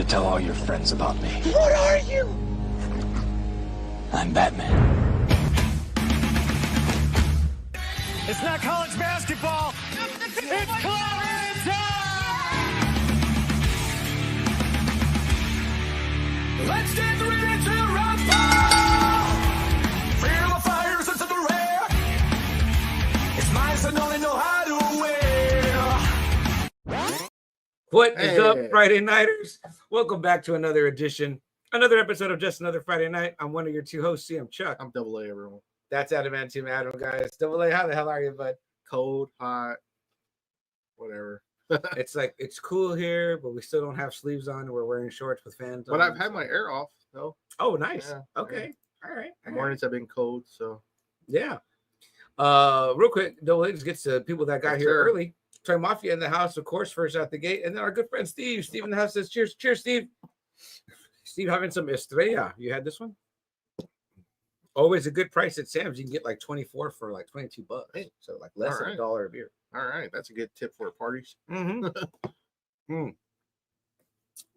tell all your friends about me. What are you? I'm Batman. It's not college basketball. It's Cobra time! Let's get ready to rumble! Feel the fire, sense of the rare. It's nice and only know how to wear. What is up, Friday Nighters? Welcome back to another episode of Just Another Friday Night. I'm one of your two hosts, I'm Chuck. I'm Double A, everyone. That's Adamantium Adam, guys. Double A, how the hell are you, bud? Cold, hot, whatever. It's cool here, but we still don't have sleeves on. And we're wearing shorts with fans on. But I've had my air off, though. Oh, nice. Yeah, okay. Yeah. All right. Mornings have been cold, so. Yeah. Real quick, Double A just gets to people that got here early. Toy Mafia in the house, of course, first out the gate. And then our good friend Steve. Steve in the house says, cheers. Cheers, Steve. Steve having some Estrella. You had this one? Always a good price at Sam's. You can get like 24 for like $22. So like less than $1 a beer. All right. That's a good tip for parties. Mm-hmm.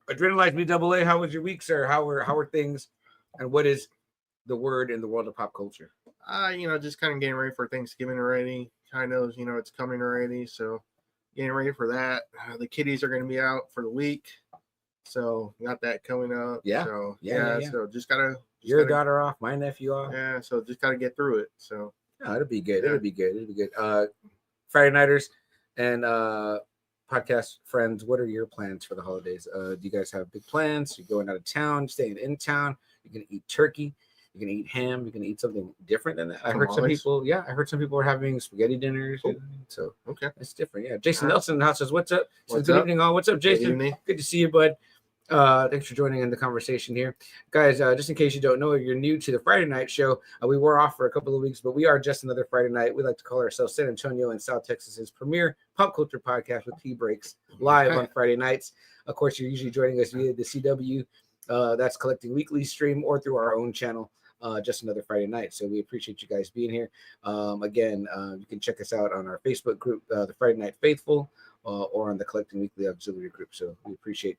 Adrenalize me, Double A. How was your week, sir? How are things? And what is the word in the world of pop culture? Just kind of getting ready for Thanksgiving already. Kind of, it's coming already. So getting ready for that. The kiddies are going to be out for the week. So got that coming up. Yeah. So yeah. So just gotta your daughter off, my nephew off. Yeah. So just gotta get through it. So yeah, it'll be good. Yeah. It'll be good. Friday Nighters and podcast friends, what are your plans for the holidays? Do you guys have big plans? You're going out of town, staying in town, you're gonna eat turkey, you're gonna eat ham, you're gonna eat something different than that. I heard some people are having spaghetti dinners. Oh. So okay, it's different. Yeah. Jason Nelson in the house says, what's up? Good evening, all. What's up, Jason? Good to see you, bud. Thanks for joining in the conversation here, guys. Just in case you don't know, if you're new to the Friday night show, we were off for a couple of weeks, but we are Just Another Friday Night. We like to call ourselves San Antonio and South Texas's premier pop culture podcast with tea breaks live on Friday nights. Of course, you're usually joining us via the CW, that's Collecting Weekly stream, or through our own channel, Just Another Friday Night. So we appreciate you guys being here. Again, you can check us out on our Facebook group, the Friday Night Faithful, or on the Collecting Weekly Auxiliary group. So we appreciate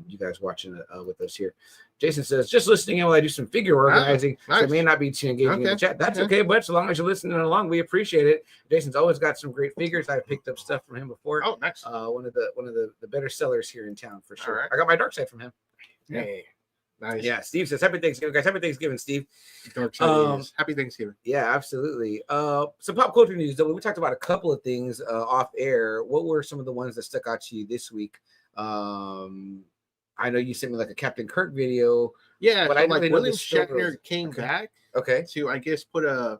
you guys watching with us here. Jason says, just listening in while I do some figure organizing. Nice. So it may not be too engaging in the chat. That's okay, but so long as you're listening along, we appreciate it. Jason's always got some great figures. I've picked up stuff from him before. Oh, nice. One of the better sellers here in town for sure. Right. I got my dark side from him. Hey. Nice. Yeah, Steve says, happy Thanksgiving, guys. Happy Thanksgiving, Steve. Happy Thanksgiving. Yeah, absolutely. Some pop culture news, though. We talked about a couple of things off air. What were some of the ones that stuck out to you this week? I know you sent me like a Captain Kirk video. Yeah, but so I like William Shatner came back. Okay. To, I guess, put a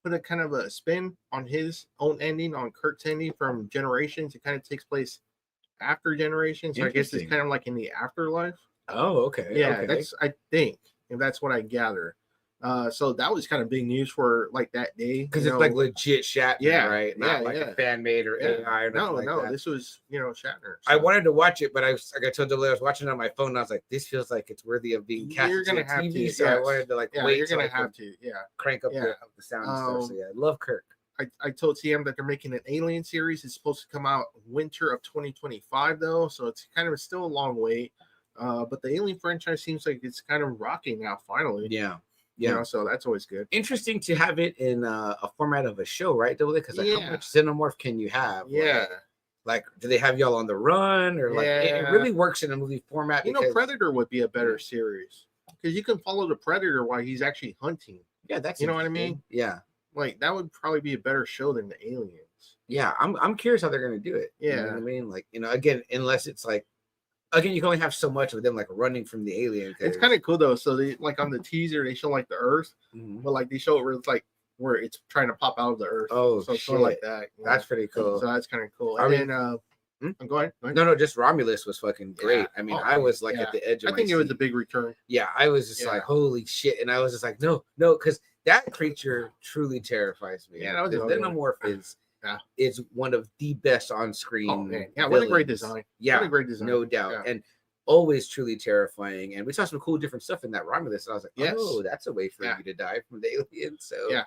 kind of a spin on his own ending, on Kirk's ending from Generations. It kind of takes place after Generations. So I guess it's kind of like in the afterlife. Oh, okay. Yeah, okay. That's, I think, and that's what I gather. So that was kind of big news for like that day, because it's like legit Shatner, right? Not like a fan made or AI or nothing like that. This was Shatner. So. I wanted to watch it, but I told Delay I was watching it on my phone. And I was like, this feels like it's worthy of being cast. You're gonna have TV, to. So I wanted to wait. You're gonna have to. Yeah. Crank up the sound and stuff. So yeah, I love Kirk. I told TM that they're making an Alien series. It's supposed to come out winter of 2025 though, so it's kind of still a long wait. But the Alien franchise seems like it's kind of rocking now finally. Yeah. So that's always good. Interesting to have it in a format of a show, right? Because how much xenomorph can you have? Yeah. Like, do they have y'all on the run, or like it really works in a movie format? Predator would be a better series because you can follow the Predator while he's actually hunting. Yeah, that's what I mean. Yeah, like that would probably be a better show than the Aliens. Yeah, I'm curious how they're gonna do it. Yeah, you know what I mean, like again, unless it's like. Again, you can only have so much of them like running from the alien. It's kind of cool though. So they like on the teaser they show like the Earth, but like they show it where it's like where it's trying to pop out of the Earth. Oh, so it's sort of like that. That's pretty cool. So that's kind of cool. And then go ahead. No, just Romulus was fucking great. Yeah. I mean, I was like at the edge of my seat. It was a big return. Yeah, I was just like, holy shit, and I was just like, no, because that creature truly terrifies me. Yeah, that was the Xenomorph is one of the best on screen. Oh, man. Yeah, what a great design. Yeah, what a great design. No doubt. Yeah. And always truly terrifying. And we saw some cool different stuff in that Romulus. And I was like, oh, that's a way for you to die from the aliens. So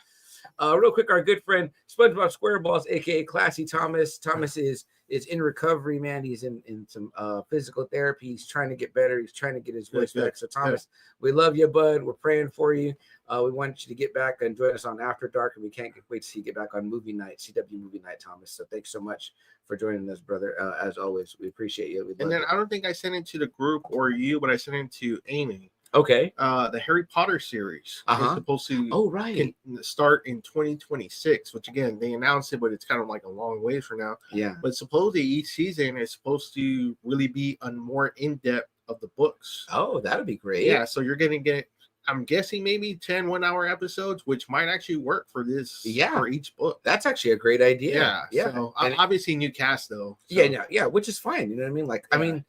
Real quick, our good friend SpongeBob SquareBalls, aka Classy Thomas. Thomas is in recovery, man. He's in some physical therapy. He's trying to get better. He's trying to get his voice back. So Thomas, we love you, bud. We're praying for you. We want you to get back and join us on After Dark, and we can't wait to see you get back on movie night, CW movie night, Thomas. So thanks so much for joining us, brother. As always, we appreciate you. And then I don't think I sent it to the group or you, but I sent it to Amy. Okay. The Harry Potter series is supposed to start in 2026, which again they announced it, but it's kind of like a long ways from now. Yeah. But supposedly each season is supposed to really be a more in depth of the books. Oh, that'd be great. Yeah. So you're gonna get, I'm guessing maybe 10 1-hour episodes, which might actually work for this. Yeah. For each book. That's actually a great idea. Yeah. Yeah. So obviously new cast though. So. Yeah. Which is fine. You know what I mean? Like, I mean,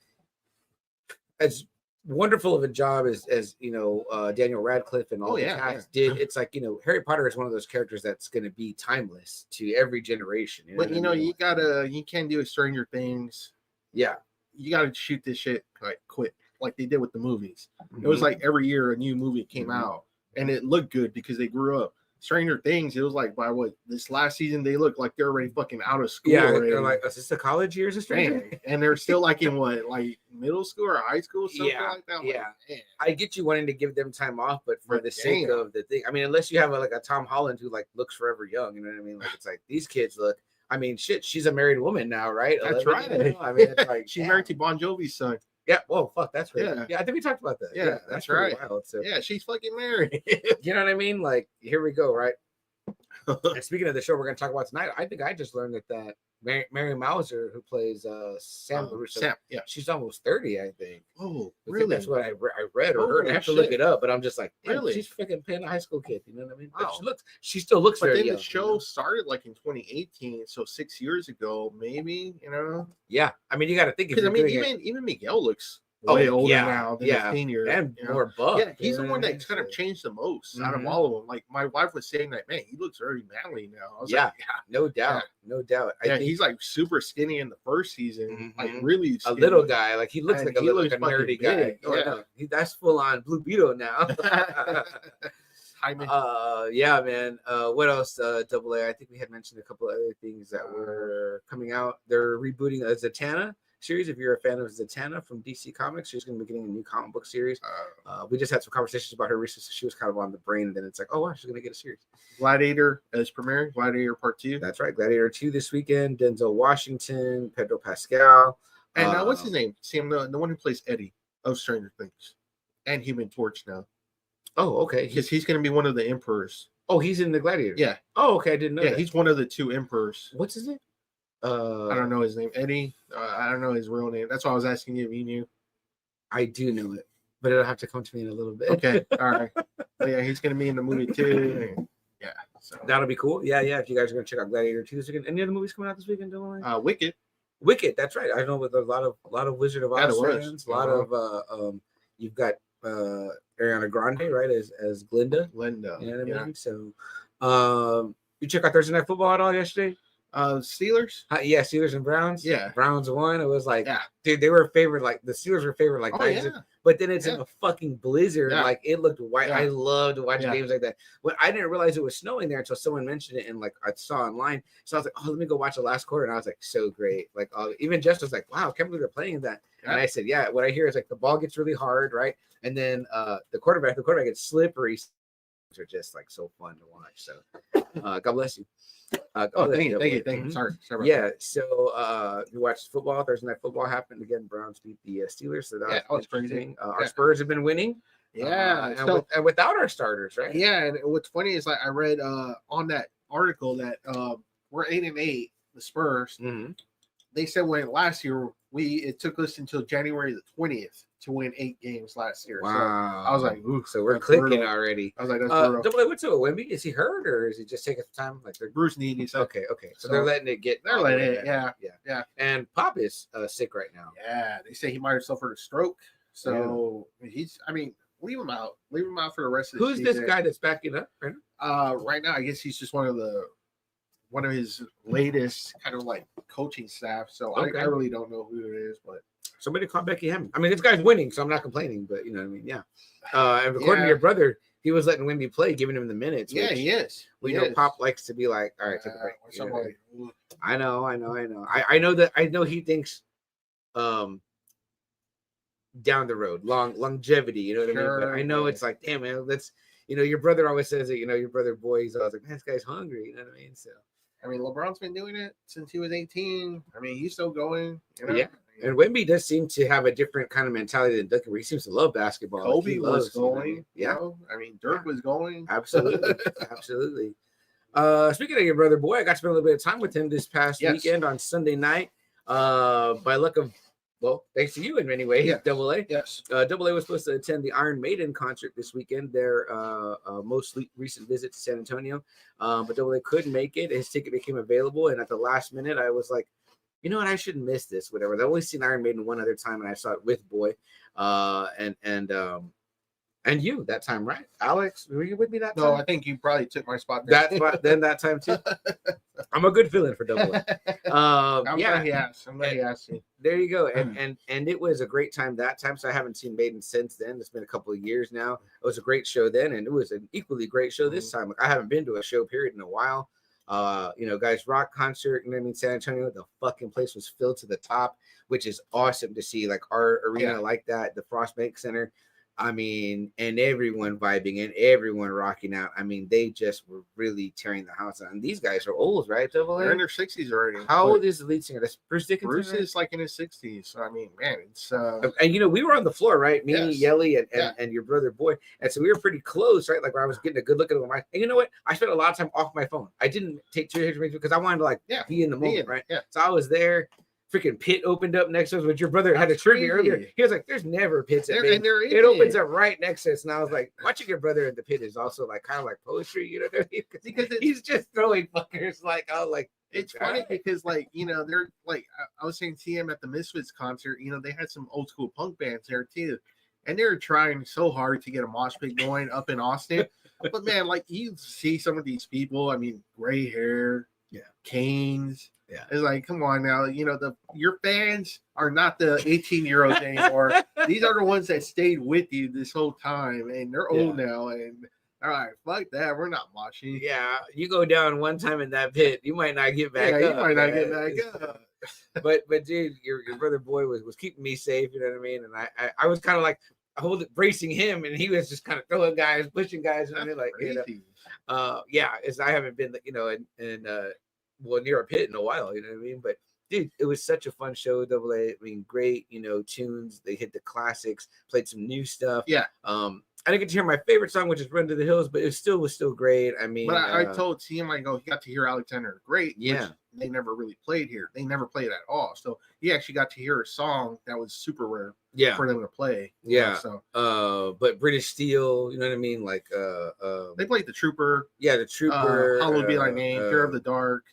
as wonderful of a job as you know, Daniel Radcliffe and all the cast did. It's like, you know, Harry Potter is one of those characters that's going to be timeless to every generation. But you know, you can't do Stranger Things. Yeah. You gotta shoot this shit like quick, like they did with the movies. It was like every year a new movie came out, and it looked good because they grew up. Stranger Things, it was like by this last season they looked like they're already fucking out of school. Yeah, already. they're like, is this the college years of Stranger? And they're still like in like middle school or high school, something like that. Yeah, like, I get you wanting to give them time off, but for the sake of the thing, I mean, unless you have a Tom Holland who like looks forever young, you know what I mean? Like it's like these kids look. I mean, shit, she's a married woman now, right? That's 11, right. You know? I mean, it's like she's married to Bon Jovi's son. Yeah. Whoa, fuck, that's right. Yeah. Yeah, I think we talked about that. Yeah, that's right. Wild, so. Yeah, she's fucking married. You know what I mean? Like, here we go, right? And speaking of the show we're going to talk about tonight, I think I just learned that Mary Mauser, who plays Sam LaRusso, she's almost 30, I think. Oh, really? I think that's what I read or heard. I have to look it up, but I'm just like, really? She's freaking playing a high school kid. You know what I mean? Wow. But she still looks very young. But then the show started like in 2018, so 6 years ago, maybe, you know? Yeah. I mean, you got to think. Because I mean, even Miguel looks way older now than his senior. And more buff. Yeah, he's the one that kind of changed the most out of all of them. Like, my wife was saying that, man, he looks very manly now. I was like, no doubt. No doubt. I think he's like super skinny in the first season. Like, really skinny. A little guy. Like, he looks like a nerdy guy. Oh, yeah. That's full on Blue Beetle now. Yeah, man. What else? Double A. I think we had mentioned a couple of other things that were coming out. They're rebooting a Zatanna series. If you're a fan of Zatanna from DC Comics, she's going to be getting a new comic book series. We just had some conversations about her recently. So she was kind of on the brain, and then it's like, oh wow, she's going to get a series. Gladiator is premiering. Gladiator Part 2. That's right. Gladiator 2 this weekend. Denzel Washington, Pedro Pascal, and what's his name? Sam, the one who plays Eddie of Stranger Things, and Human Torch now. Oh, okay. Because he's going to be one of the emperors. Oh, he's in the Gladiator. Yeah. Oh, okay. I didn't know. Yeah, that. He's one of the two emperors. What's his name? I don't know his name. Eddie. I don't know his real name. That's why I was asking you if you knew. I do know it, but it'll have to come to me in a little bit. Okay. All right. But yeah, he's going to be in the movie too. And yeah. So that'll be cool. Yeah. If you guys are going to check out Gladiator 2 this weekend. Any other movies coming out this weekend? Wicked. Wicked. That's right. I know with a lot of Wizard of Oz fans. A lot of you've got Ariana Grande, right, as Glinda. You know what I mean? So, you check out Thursday Night Football at all yesterday? Steelers? Yeah, Steelers and Browns. Yeah. Browns won. It was like, dude, they were favored. Like, the Steelers were favored like but then it's in a fucking blizzard. Yeah. Like, it looked white. Yeah. I loved watching games like that. When I didn't realize it was snowing there until someone mentioned it and like I saw online. So I was like, oh, let me go watch the last quarter. And I was like, so great. Like, even Jess was like, wow, I can't believe they're playing that. Yeah. And I said, yeah, what I hear is like the ball gets really hard, right? And then the quarterback gets slippery. Are just like so fun to watch. So God bless you. Thank you. Sorry so we watched football. Thursday Night Football happened again. Browns beat the Steelers. So that was crazy. Our Spurs have been winning. And without our starters, right? Yeah, and what's funny is like I read on that article that we're 8-8, the Spurs. Mm-hmm. They said when last year it took us until January the 20th to win 8 games last year. Wow. So I was like, ooh, so we're clicking brutal. Already. I was like, that's brutal. Double A, what's up with Wemby? Is he hurt or is he just taking some time? Like they're Bruce knee. Okay. So they're letting it get. They're letting it. Yeah. And Pop is sick right now. Yeah, they say he might have suffered a stroke. So he's. I mean, leave him out. Leave him out for the rest of the season. Who's this guy that's backing up right now? Right now, I guess he's just one of his latest kind of like coaching staff. So I really don't know who it is, but. Somebody call Becky Hammond. I mean, this guy's winning, so I'm not complaining, but you know what I mean? Yeah. And according to your brother, he was letting Wimby play, giving him the minutes. Yeah, which he is. We He know is. Pop likes to be like, all right, take a break. Or somebody. I know. I know he thinks down the road, longevity, you know what I mean? But I know it's like, damn man, let's your brother always says it, your brother boy, he's always like, man, this guy's hungry, you know what I mean? So I mean, LeBron's been doing it since he was 18. I mean, he's still going, Yeah. And Wemby does seem to have a different kind of mentality than Duncan, where he seems to love basketball. Kobe was going. Yeah. I mean, Dirk was going. Absolutely. Absolutely. Speaking of your brother boy, I got to spend a little bit of time with him this past weekend on Sunday night. By luck of, thanks to you in many ways, Double A. Yes. Double A was supposed to attend the Iron Maiden concert this weekend, their most recent visit to San Antonio. But Double A couldn't make it. His ticket became available. And at the last minute, I was like, you know what? I shouldn't miss this. Whatever. I've only seen Iron Maiden one other time, and I saw it with Boy, and you that time, right? Alex, were you with me that time? No, I think you probably took my spot there. That time too. I'm a good feeling for Double A. I'm glad he asked. I'm glad he asked you. There you go. And it was a great time that time. So I haven't seen Maiden since then. It's been a couple of years now. It was a great show then, and it was an equally great show this time. Like, I haven't been to a show period in a while. Guys, rock concert, San Antonio, the fucking place was filled to the top, which is awesome to see. Like, our arena like that, the Frostbank Center. I mean, and everyone vibing and everyone rocking out. I mean, they just were really tearing the house out. And these guys are old, right? They're in their 60s already. How old is the lead singer? That's Bruce Dickinson. Bruce is like in his 60s. So I mean, man, it's and we were on the floor, right? Me, Yelly, and your brother Boy. And so we were pretty close, right? Like, where I was getting a good look at him. And you know what? I spent a lot of time off my phone. I didn't take too much because I wanted to be in the moment, right? Yeah. So I was there. Freaking pit opened up next to us, but your brother had a trivia earlier. He was like, "There's never pits at Maiden. It opens up right next to us." And I was like, watching your brother in the pit is also like kind of like poetry, you know what I mean? Because he's just throwing fuckers. Like, I was like, it's funny because they're like, I was saying, see him at the Misfits concert. They had some old school punk bands there too, and they were trying so hard to get a mosh pit going up in Austin. But man, like, you see some of these people. I mean, gray hair, canes. Yeah, it's like, come on now, your fans are not the 18-year-olds anymore. These are the ones that stayed with you this whole time, and they're old now. And all right, fuck that, we're not moshing. Yeah, you go down one time in that pit, you might not get back up. You might not get back up. But dude, your brother Boy was keeping me safe. You know what I mean? And I was kind of like bracing him, and he was just kind of throwing guys, pushing guys. And like, I haven't been, near a pit in a while, you know what I mean? But dude, it was such a fun show. Double A, I mean, great, tunes. They hit the classics, played some new stuff. Yeah. I didn't get to hear my favorite song, which is "Run to the Hills," but it was still great. I mean, but I told TM, I go, he got to hear Alexander Great. Yeah. They never really played here. They never played at all. So he actually got to hear a song that was super rare. Yeah. For them to play. Yeah. So but British Steel, you know what I mean? Like they played the Trooper. Yeah, the Trooper. Hallowed Be Thy Name, Fear of the Dark.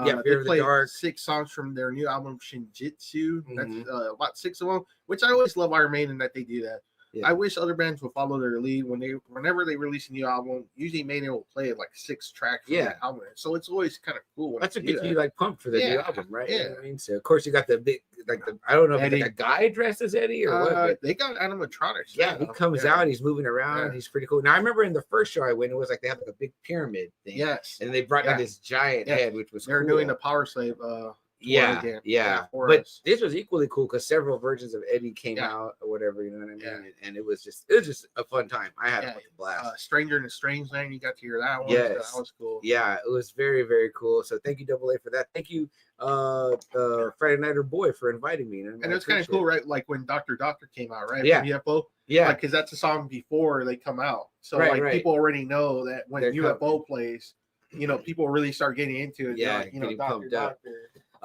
Fear of the Dark. 6 songs from their new album Shinjitsu. That's about 6 of them, which I always love Iron Maiden that they do that. Yeah. I wish other bands would follow their lead whenever they release a new album. Usually, Maiden will play like 6 tracks from that album, so it's always kind of cool. That's what gets you like pumped for the new album, right? Yeah, you know what I mean, so of course you got the big I don't know if it's like a guy dressed as Eddie or what. They got animatronics. Yeah, he comes out, he's moving around, he's pretty cool. Now I remember in the first show I went, it was like they had like a big pyramid thing. Yes, and they brought out this giant head, which was they're doing the Power Slave. But this was equally cool because several versions of Eddie came out or whatever, you know what I mean? Yeah. And it was just a fun time. I had a blast. Stranger in a Strange Land, you got to hear that one. Yes. That was cool. Yeah, it was very, very cool. So thank you, Double A, for that. Thank you, Friday Nighter Boy, for inviting me. And it was kind of cool, right? Like when Dr. came out, right? Yeah. From UFO. Yeah. Because that's a song before they come out. So people already know that when UFO plays, people really start getting into it. Yeah, like, Doctor.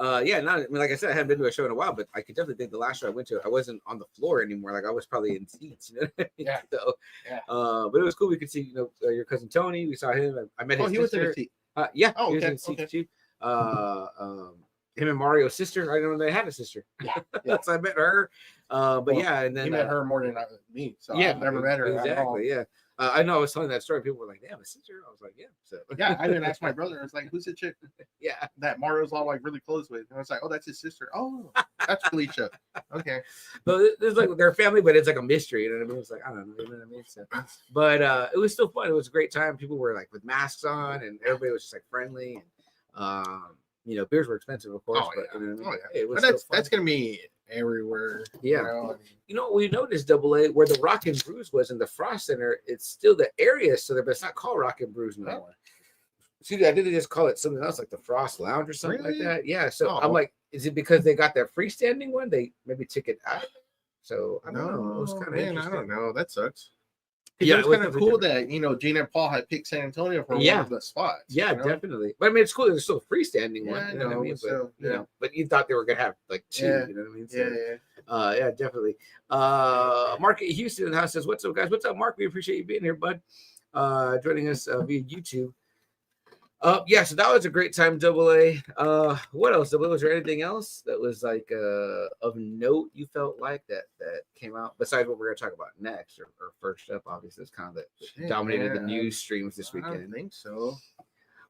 Like I said, I haven't been to a show in a while, but I could definitely think the last show I went to, I wasn't on the floor anymore. Like I was probably in seats, you know what I mean? Yeah. So, but it was cool. We could see, your cousin Tony. We saw him. I met his sister. He was in a seat. He was in seat too. Him and Mario's sister. I didn't know they had a sister. Yeah. So I met her. And then he met her more than me. So I've never met her. Exactly. Yeah. I know I was telling that story. People were like, "Damn, a sister." I was like, "Yeah." So Yeah, I didn't ask my brother. I was like, "Who's the chick yeah. that Mario's all like really close with?" And I was like, "Oh, that's his sister." Oh, that's Felicia. Okay. So there's like their family, but it's like a mystery. You know what I mean? It's like I don't know. You know what I mean? So, but it was still fun. It was a great time. People were like with masks on, and everybody was just like friendly. And beers were expensive, of course. Oh, but yeah. you know what I mean? Oh, yeah. Hey, it was But still fun. that's gonna be everywhere. Yeah. You know? You know what we noticed, Double A, where the Rock and Brews was in the Frost Center, it's still the area, so but it's not called Rock and Brews no more. See, I didn't just call it something else like the Frost Lounge or something Really? like that. Yeah. So Oh. I'm like, is it because they got that freestanding one? They maybe took it out. So I don't know. It was kind of interesting. I don't know. That sucks. Yeah, it was kind of cool that Gene and Paul had picked San Antonio for one of the spots. Yeah, definitely. But I mean, it's cool. There's still a freestanding one. You know what I mean? But but you thought they were gonna have like two. You know what I mean? So, yeah, definitely. Mark at Houston in the house says, "What's up, guys? What's up, Mark? We appreciate you being here, bud. Joining us via YouTube." Yeah, so that was a great time, Double A. What else? Was there anything else that was like of note you felt like that came out besides what we're gonna talk about next or first up? Obviously, it's kind of that dominated the news streams this weekend. I don't think so.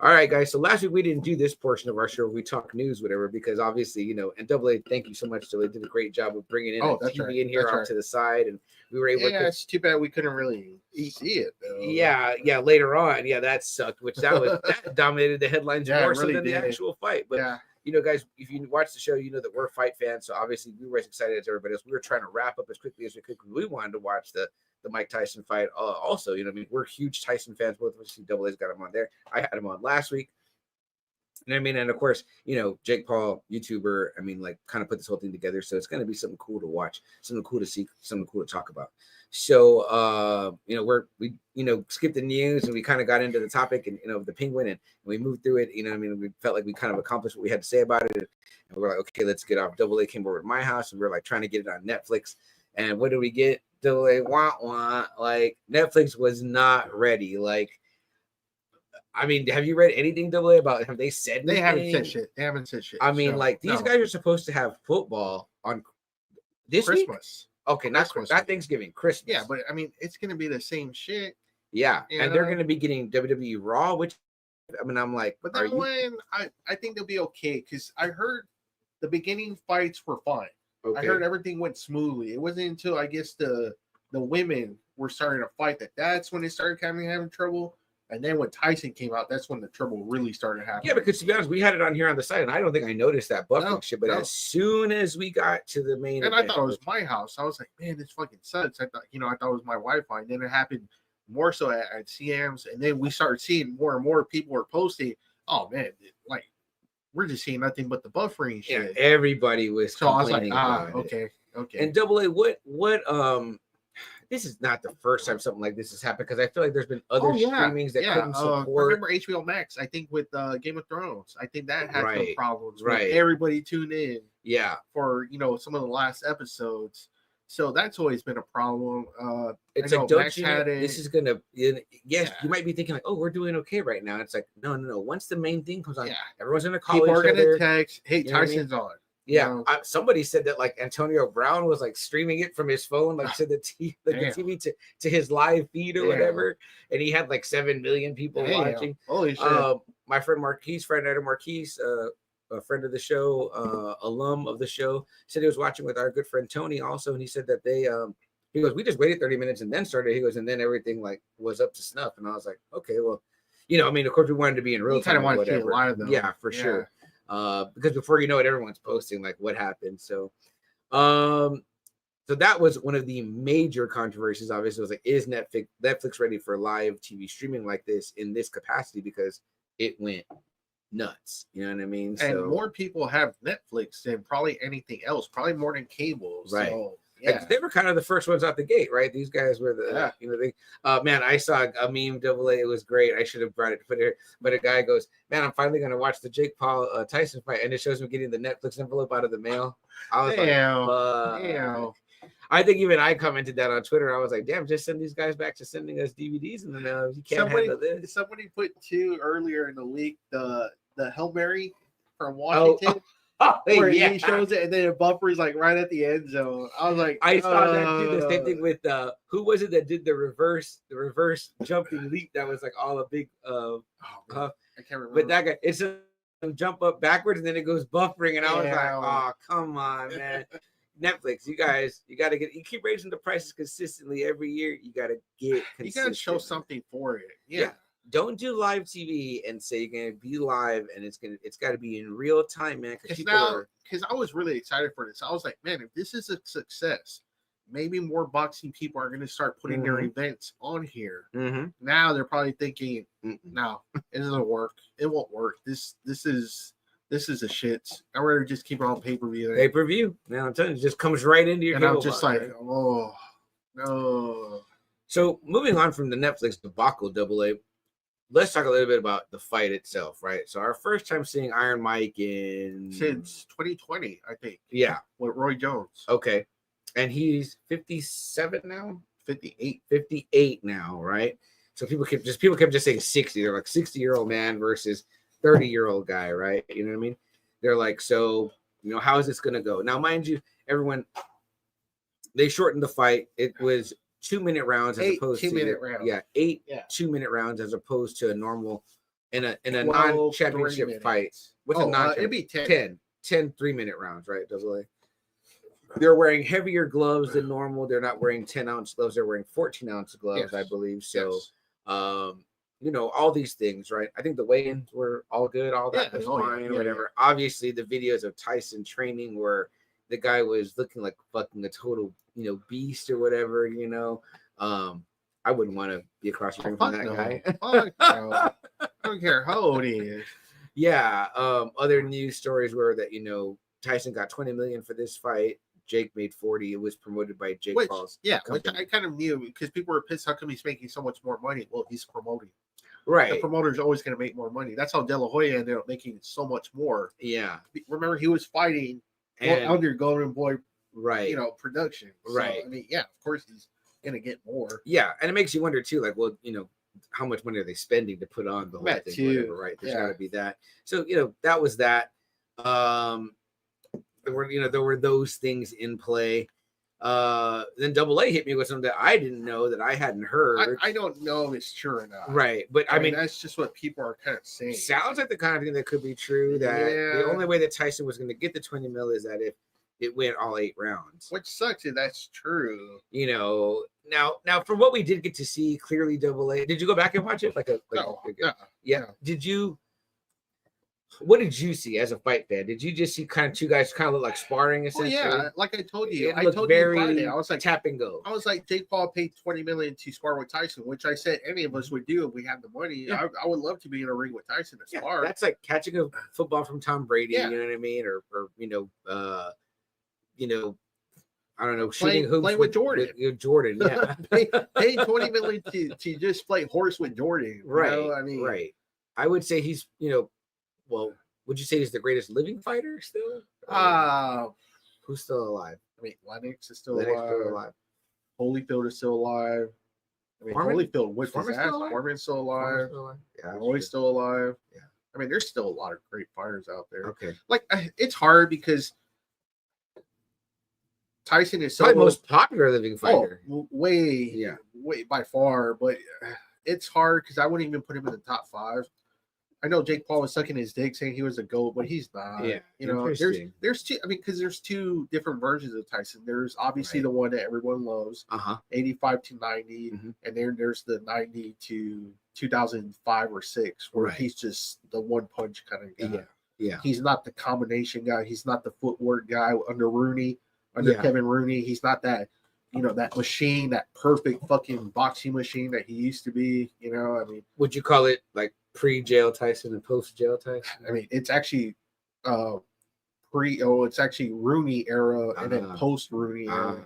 All right, guys. So last week we didn't do this portion of our show. We talk news, whatever, because obviously, and Double A, thank you so much. Double A did a great job of bringing in TV in here off to the side, and we were able to. Yeah, it's too bad we couldn't really see it, though. Yeah, later on. Yeah, that sucked, that dominated the headlines more so than the actual fight. But, guys, if you watch the show, you know that we're fight fans. So obviously we were as excited as everybody else. We were trying to wrap up as quickly as we could because we wanted to watch the Mike Tyson fight. Also, we're huge Tyson fans. Both of us. Double A's got him on there. I had him on last week. You know what I mean? And of course, Jake Paul, YouTuber, kind of put this whole thing together. So it's going to be something cool to watch, something cool to see, something cool to talk about. So, we skipped the news and we kind of got into the topic and, the Penguin and we moved through it. We felt like we kind of accomplished what we had to say about it. And we're like, okay, let's get off. Double A came over to my house and we're like trying to get it on Netflix. And what did we get? Double A, like Netflix was not ready. Like, have you read anything, Double A, about? Have they said anything? They haven't said shit. These guys are supposed to have football on this Christmas. Week? Okay, not Thanksgiving, Christmas. Yeah, but it's gonna be the same shit. Yeah, and they're gonna be getting WWE Raw, which I'm like, but that one, I think they'll be okay because I heard the beginning fights were fine. Okay. I heard everything went smoothly. It wasn't until I guess the women were starting to fight that's when they started having trouble. And then when Tyson came out, that's when the trouble really started happening. Yeah, because to be honest, we had it on here on the side, and I don't think I noticed that buffing shit. But as soon as we got to the main event, I thought it was my house. I was like, man, this fucking sucks. I thought it was my Wi-Fi. And then it happened more so at CM's. And then we started seeing more and more people were posting, oh, man, like, we're just seeing nothing but the buffering shit. Yeah, everybody was complaining about it. Okay. And Double A, what this is not the first time something like this has happened because I feel like there's been other streamings that couldn't support. Remember HBO Max? I think with Game of Thrones, I think that had some problems. Right, everybody tuned in. Yeah, for some of the last episodes. So that's always been a problem. It's like, don't you know, this is gonna? Yes, you might be thinking like, oh, we're doing okay right now. It's like, no. Once the main thing comes on, everyone's gonna call people each are other. Gonna text, hey, Tyson's on. Yeah, somebody said that like Antonio Brown was like streaming it from his phone, like to the TV to his live feed or whatever, and he had like 7 million people watching. Holy shit! My friend Marquise, a friend of the show, alum of the show, said he was watching with our good friend Tony also, and he said that they he goes, we just waited 30 minutes and then started. He goes, and then everything like was up to snuff, and I was like, okay, well, of course we wanted to be in real time. Kind of wanted to see it live, though. Yeah, for sure. Because before you know it, everyone's posting like what happened. So that was one of the major controversies. Obviously, was like, is Netflix ready for live TV streaming like this in this capacity? Because it went nuts. You know what I mean? And more people have Netflix than probably anything else. Probably more than cable. Right. So, yeah, they were kind of the first ones out the gate, right? These guys were man, I saw a meme, Double A, it was great. I should have brought it to put it here, but a guy goes, man, I'm finally gonna watch the Jake Paul Tyson fight, and it shows him getting the Netflix envelope out of the mail. I was damn. I think even I commented that on Twitter. I was like, damn, just send these guys back to sending us DVDs in the mail. You can't handle this. Somebody put 2 earlier in the week, the Hail Mary from Washington. where yeah. he shows it, and then a bumper is like right at the end zone. I was like, I saw that too. The same thing with who was it that did the reverse jumping leap? That was like all a big I can't remember. but that guy, it's a jump up backwards and then it goes buffering, and I was like, Yeah. oh, come on, man. Netflix, you guys, you keep raising the prices consistently every year. You got to get consistent. You got to show something for it. Yeah. Don't do live TV and say you're gonna be live and it's got to be in real time, man. Because I was really excited for this. I was like, man, if this is a success, maybe more boxing people are going to start putting their events on here. Now they're probably thinking, no, it doesn't work. It won't work. This is a shit. I'd rather just keep it on pay-per-view. Pay-per-view. Now I'm telling you, it just comes right into your. And I'm just like, oh no. So moving on from the Netflix debacle, AA. Let's talk a little bit about the fight itself, right? So our first time seeing Iron Mike since 2020, I think. Yeah, with Roy Jones. Okay, and he's 57 now. 58 now, right? So people kept just saying 60. They're like 60-year-old man versus 30-year-old guy, right? You know what I mean? They're like, so how is this gonna go? Now, mind you, everyone, they shortened the fight. It was 2-minute rounds as opposed to 2-minute rounds. Yeah, 8 2-minute rounds as opposed to a normal in a non-championship fight. What's a non-championship? It'd be 10 3-minute rounds, right? AA. They're wearing heavier gloves than normal. They're not wearing 10-ounce gloves. They're wearing 14-ounce gloves, I believe. So, all these things, right? I think the weigh-ins were all good. All that was fine, whatever. Yeah. Obviously, the videos of Tyson training where the guy was looking like fucking a total, beast or whatever, I wouldn't want to be across the ring from that guy. I don't care how old he is. Yeah. Other news stories were that, Tyson got $20 million for this fight. Jake made 40. It was promoted by Jake Paul's company. Which I kind of knew because people were pissed. How come he's making so much more money? Well, he's promoting. Right. The promoter's always going to make more money. That's how De La Hoya ended up making so much more. Yeah. Remember, he was fighting under Golden Boy, right? Production. Right. So, I mean, of course he's going to get more. Yeah, and it makes you wonder too, like, well, how much money are they spending to put on the whole thing? Whatever, right? There's got to be that. So that was that. There were those things in play. Then AA hit me with something that I didn't know, that I hadn't heard. I don't know if it's true or not. Right. But I mean that's just what people are kind of saying. Sounds like the kind of thing that could be true, that the only way that Tyson was going to get the 20 mil is that if it went all 8 rounds. Which sucks if that's true. Now from what we did get to see, clearly AA. Did you go back and watch it? Yeah. What did you see as a fight fan? Did you just see kind of two guys kind of look like sparring essentially? Well, yeah, like I told you. I told you Friday. I was like tap and go. I was like, Jake Paul paid $20 million to spar with Tyson, which I said any of us would do if we had the money. Yeah. I would love to be in a ring with Tyson to spar. That's like catching a football from Tom Brady. You know what I mean? Or I don't know, shooting hoops playing with Jordan. Jordan, yeah. Pay $20 million to just play horse with Jordan. Right. I mean, right. I would say he's, well, would you say he's the greatest living fighter still? Who's still alive? I mean, Lennox is still alive. Holyfield is still alive. I mean, Holyfield whipped his ass. Foreman's still alive. Yeah, Roy's still alive. Yeah. I mean, there's still a lot of great fighters out there. Okay. Like, it's hard because Tyson is probably most popular living fighter. Way by far. But it's hard because I wouldn't even put him in the top 5. I know Jake Paul was sucking his dick saying he was a GOAT, but he's not. Yeah, there's two. I mean, because there's 2 different versions of Tyson. There's obviously the one that everyone loves, 85 to 90, and then there's the 90 to 2005 or 6, where he's just the one punch kind of guy. Yeah. He's not the combination guy. He's not the footwork guy under Rooney, Kevin Rooney. He's not that. That machine, that perfect fucking boxing machine that he used to be. I mean, would you call it like pre-jail Tyson and post-jail Tyson? I mean, it's actually it's actually Rooney era and then post-Rooney era,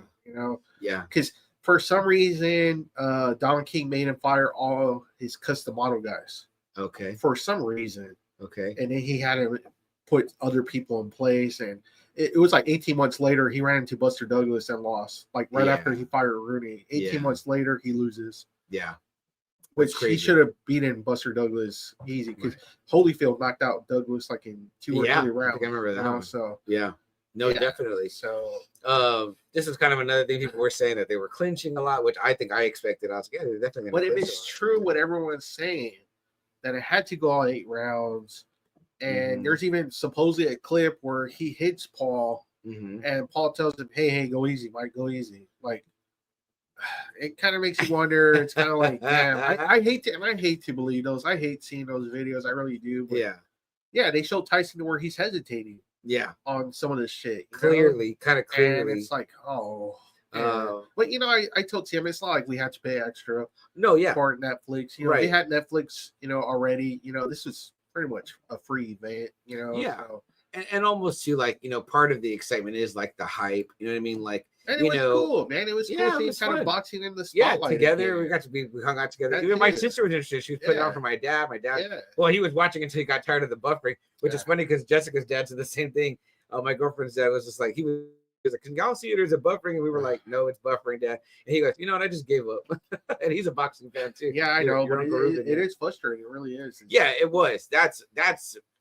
Yeah. Because for some reason, Don King made him fire all his custom model guys. Okay. For some reason. Okay. And then he had to put other people in place, and it was like 18 months later, he ran into Buster Douglas and lost. Like after he fired Rooney. 18 months later, he loses. Yeah. which he should have beaten Buster Douglas easy because Holyfield knocked out Douglas like in 2 or 3 rounds. I think I remember that one. So definitely. So this is kind of another thing people were saying that they were clinching a lot, which I think I expected. I was like, yeah, they're definitely. But if it's true, what everyone's saying, that it had to go all 8 rounds, and there's even supposedly a clip where he hits Paul, and Paul tells him, "Hey, go easy, Mike, go easy." Like, it kind of makes you wonder. It's kind of like, damn, I hate to believe those. I hate seeing those videos. I really do. But yeah, they show Tyson to where he's hesitating. Yeah, on some of this shit. Clearly. And it's like, but I told Tim it's not like we had to pay extra. No, yeah, for Netflix. They had Netflix, already. This was pretty much a free event. Yeah, so. and almost to like part of the excitement is like the hype. You know what I mean? Like, and it was cool, man. It was cool seeing kind of boxing in the spotlight. Yeah, together we hung out together. Even my sister was interested. She was putting it on for my dad. Well, he was watching until he got tired of the buffering, which is funny because Jessica's dad said the same thing. My girlfriend's dad was just like, he was like, "Can y'all see it? There's a buffering," and we were like, "No, it's buffering, Dad." And he goes, "You know what? I just gave up." And he's a boxing fan too. Yeah, I know, but it is frustrating. It really is. Yeah, it was. That's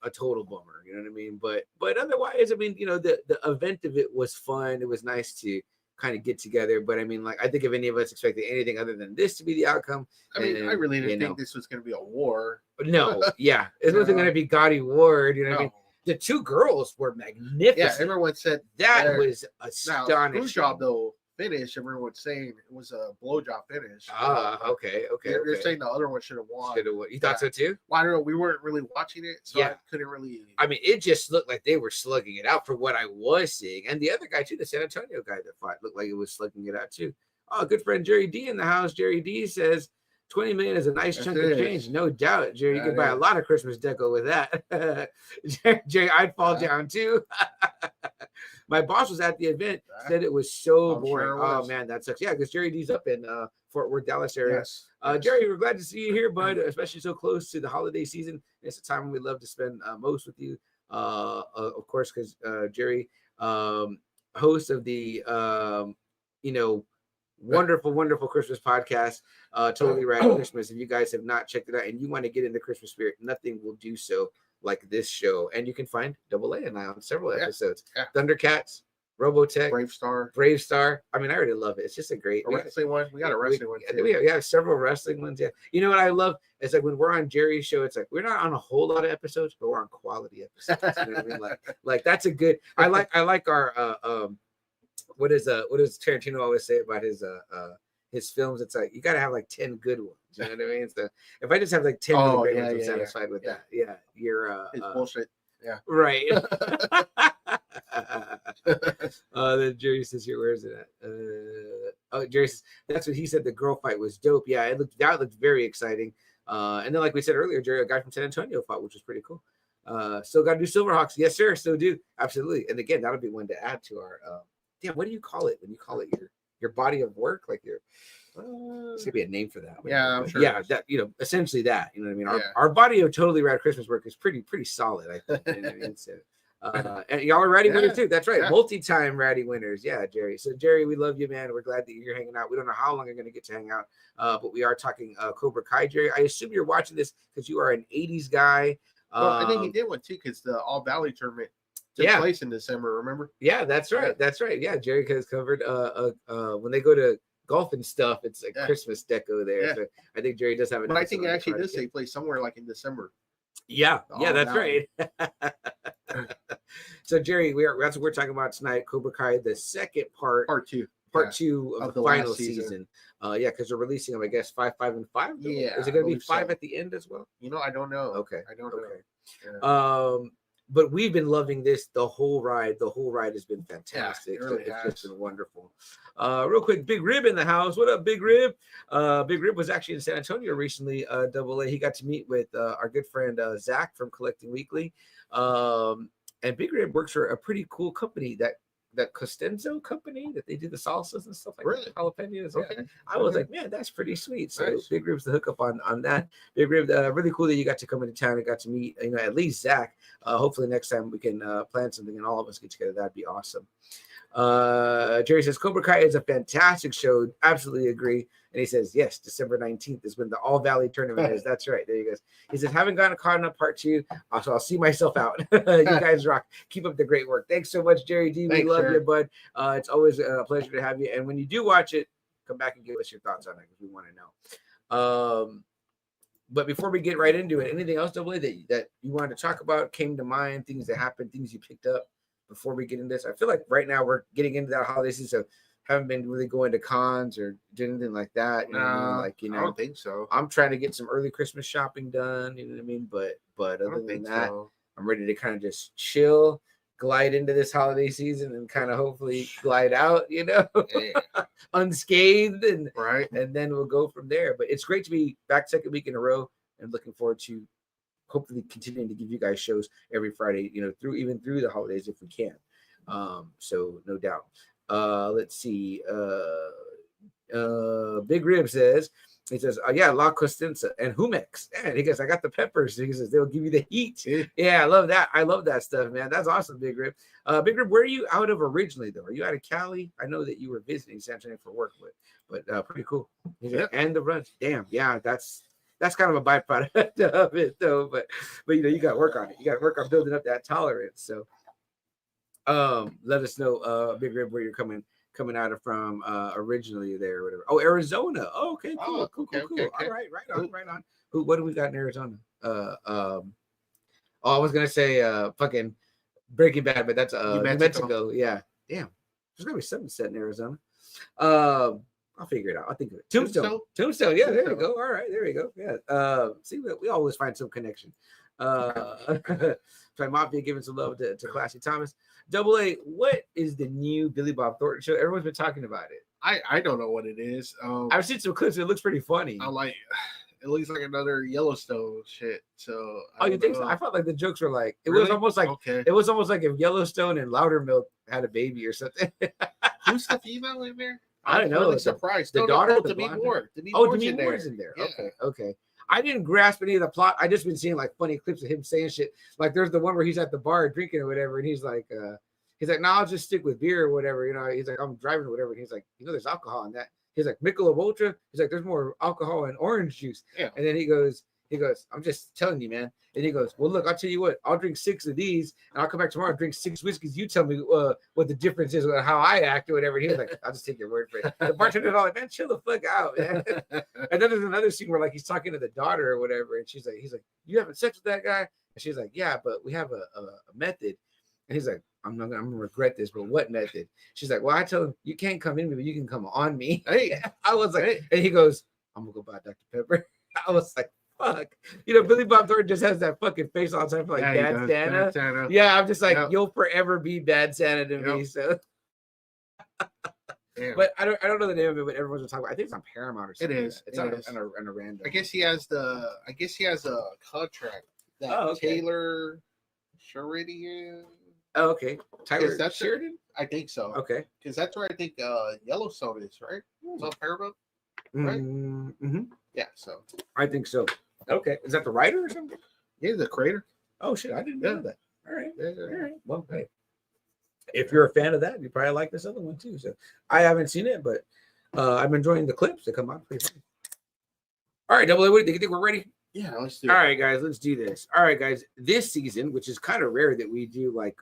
a total bummer. You know what I mean? But otherwise, I mean, the event of it was fun. It was nice to kind of get together. But I mean, like, I think if any of us expected anything other than this to be the outcome, I really didn't think this was going to be a war. No, yeah, it wasn't going to be Gotti Ward. You know what I mean? The 2 girls were magnificent. Yeah, everyone said that was astonishing. Screwjob though finish. Everyone's saying it was a blowjob finish. Okay. They're saying the other one should have won. You thought so too? Well, I don't know. We weren't really watching it, so I couldn't really. I mean, it just looked like they were slugging it out for what I was seeing, and the other guy too, the San Antonio guy that fought, looked like it was slugging it out too. Oh, good friend Jerry D in the house. Jerry D says 20 million is a nice chunk of change, no doubt, Jerry. You could buy a lot of Christmas deco with that. Jerry, I'd fall down too. My boss was at the event, said it was so boring. Sure was. Oh man, that sucks. Yeah, because Jerry D's up in Fort Worth, Dallas area. Yes. Jerry, we're glad to see you here, bud, especially so close to the holiday season. It's a time we love to spend most with you. Of course, because Jerry, host of the wonderful Christmas podcast, Totally Rad Christmas. If you guys have not checked it out and you want to get in the Christmas spirit, nothing will do so like this show. And you can find Double A and I on several episodes. Thundercats, Robotech, Brave Star. I mean, I already love it. It's just a great wrestling one. We got a wrestling one too. We have several wrestling ones. Yeah. You know what I love? It's like when we're on Jerry's show, it's like we're not on a whole lot of episodes, but we're on quality episodes. You know what I mean? Like that's a good. I like our what does Tarantino always say about his films? It's like you got to have like 10 good ones. You know what I mean? So if I just have like 10 really great ones, I'm satisfied with that. Yeah, you're it's bullshit. Yeah, right. Then Jerry says here, where is it at? Jerry says that's what he said. The girl fight was dope. Yeah, that looked very exciting. And then like we said earlier, Jerry, a guy from San Antonio fought, which was pretty cool. Still got to do Silverhawks. Yes, sir. Still do. Absolutely. And again, that'll be one to add to our what do you call it when you call it your body of work? Like there's gonna be a name for that. Yeah, I'm sure. Yeah, that essentially that. You know what I mean? Our body of Totally Rad Christmas work is pretty solid, I think. You know what I mean? So, and y'all are Ratty winners too. That's right, multi-time Ratty winners. Yeah, Jerry. So Jerry, we love you, man. We're glad that you're hanging out. We don't know how long you're gonna get to hang out, but we are talking Cobra Kai, Jerry. I assume you're watching this because you are an -- guy. Well, I think he did one too because the All Valley tournament took place in December. Remember? Yeah, that's right. That's right. Yeah, Jerry has covered. When they go to golf and stuff, it's a Christmas deco there. Yeah. So I think Jerry does have it. But I think it actually does take place somewhere like in December. Yeah, that's right. So Jerry, that's what we're talking about tonight. Cobra Kai, the second part two of the final season. Yeah, because they're releasing them, I guess 5, 5, and 5. Yeah, is it going to be 5 at the end as well? I don't know. Okay, I don't know. Yeah. But we've been loving this the whole ride. The whole ride has been fantastic. Yeah, it really has. It's been wonderful. Real quick, Big Rib in the house. What up, Big Rib? Big Rib was actually in San Antonio recently. Double A. He got to meet with our good friend Zach from Collecting Weekly. And Big Rib works for a pretty cool company that Costenzo company that they do the salsas and stuff like that. Jalapenos. Okay. Yeah. I was like, man, that's pretty sweet. So nice. Big Rib's the hookup on that. Big Rib, really cool that you got to come into town and got to meet, at least Zach. Hopefully next time we can plan something and all of us get together. That'd be awesome. Jerry says Cobra Kai is a fantastic show. Absolutely agree. And he says, yes, December 19th is when the All Valley tournament is. That's right. There you go. He says, haven't gotten caught up part 2. So I'll see myself out. You guys rock. Keep up the great work. Thanks so much, Jerry D. We love you, bud. It's always a pleasure to have you. And when you do watch it, come back and give us your thoughts on it because we want to know. But before we get right into it, anything else, Double A, that you wanted to talk about, came to mind, things that happened, things you picked up before we get into this? I feel like right now we're getting into that holiday season, so haven't been really going to cons or doing anything like that. You know what I mean? Like, I don't think so. I'm trying to get some early Christmas shopping done. You know what I mean? But other than that, I'm ready to kind of just chill, glide into this holiday season, and kind of hopefully glide out. You know, unscathed, and then we'll go from there. But it's great to be back second week in a row, and looking forward to hopefully continuing to give you guys shows every Friday. You know, through the holidays if we can. So no doubt. Let's see. Big Rib says, he says, yeah, La Costanza and Humex. And he goes, I got the peppers. He says, they'll give you the heat. Yeah, I love that. I love that stuff, man. That's awesome, Big Rib. Big Rib, where are you out of originally, though? Are you out of Cali? I know that you were visiting San Antonio for work, but pretty cool. And the runs. Damn, yeah, that's kind of a byproduct of it, though. But you know, you got to work on it. You got to work on building up that tolerance. So let us know, Big Rib, where you're coming out of from originally there or whatever. Oh, Arizona. Oh, okay, cool. Okay. All right, right on. What do we got in Arizona? I was gonna say fucking Breaking Bad, but that's New Mexico. Yeah. Damn. There's gonna be something set in Arizona. I'll figure it out. I'll think of it. Tombstone. Yeah, there you go. All right, there you go. Yeah. See, we always find some connection. Mafia giving some love to Classy Thomas. Double A, what is the new Billy Bob Thornton show? Everyone's been talking about it. I don't know what it is. I've seen some clips. It looks pretty funny. It looks like another Yellowstone shit. So you think so? I felt like the jokes were like it was almost like it was almost like if Yellowstone and Loudermilk had a baby or something. Who's the female in there? I don't know. Really surprised. The daughter of the Demi Moore. Demi Moore's in there. Yeah. Okay. I didn't grasp any of the plot. I just been seeing like funny clips of him saying shit. Like there's the one where he's at the bar drinking or whatever, and he's like, no, I'll just stick with beer or whatever. You know, he's like, I'm driving or whatever. And he's like, there's alcohol in that. He's like, Michelob Ultra. He's like, there's more alcohol in orange juice. Yeah. And then he goes, I'm just telling you, man. And he goes, well, look, I'll tell you what, I'll drink 6 of these and I'll come back tomorrow and drink 6 whiskeys. You tell me what the difference is, how I act or whatever. And he was like, I'll just take your word for it. The bartender's all like, man, chill the fuck out, man. And then there's another scene where like he's talking to the daughter or whatever. And he's like, you having sex with that guy? And she's like, yeah, but we have a method. And he's like, I'm gonna regret this, but what method? She's like, well, I tell him you can't come in me, but you can come on me. Hey, I was like, and he goes, I'm gonna go buy Dr. Pepper. I was like, fuck. Billy Bob Thornton just has that fucking face all the time for like Bad Santa. Yeah, I'm just like, you'll forever be Bad Santa to me. So but I don't know the name of it, but everyone's talking about. I think it's on Paramount or something. It is. It's on a random. I guess he has a contract that Taylor Sheridan. Oh, okay. Tyler Sheridan? I think so. Okay. Because that's where I think Yellowstone is, right? It's on Paramount, right? Mm-hmm. Yeah, so. I think so. Okay. Is that the writer or something? Yeah, the creator. Oh, shit. I didn't know that. All right. All right. Well, hey. If you're a fan of that, you probably like this other one too. So I haven't seen it, but I'm enjoying the clips that come out. Pretty funny. All right, Double A, what do you think? We're ready? Yeah, let's do it. All right, guys, let's do this. All right, guys, this season, which is kind of rare that we do like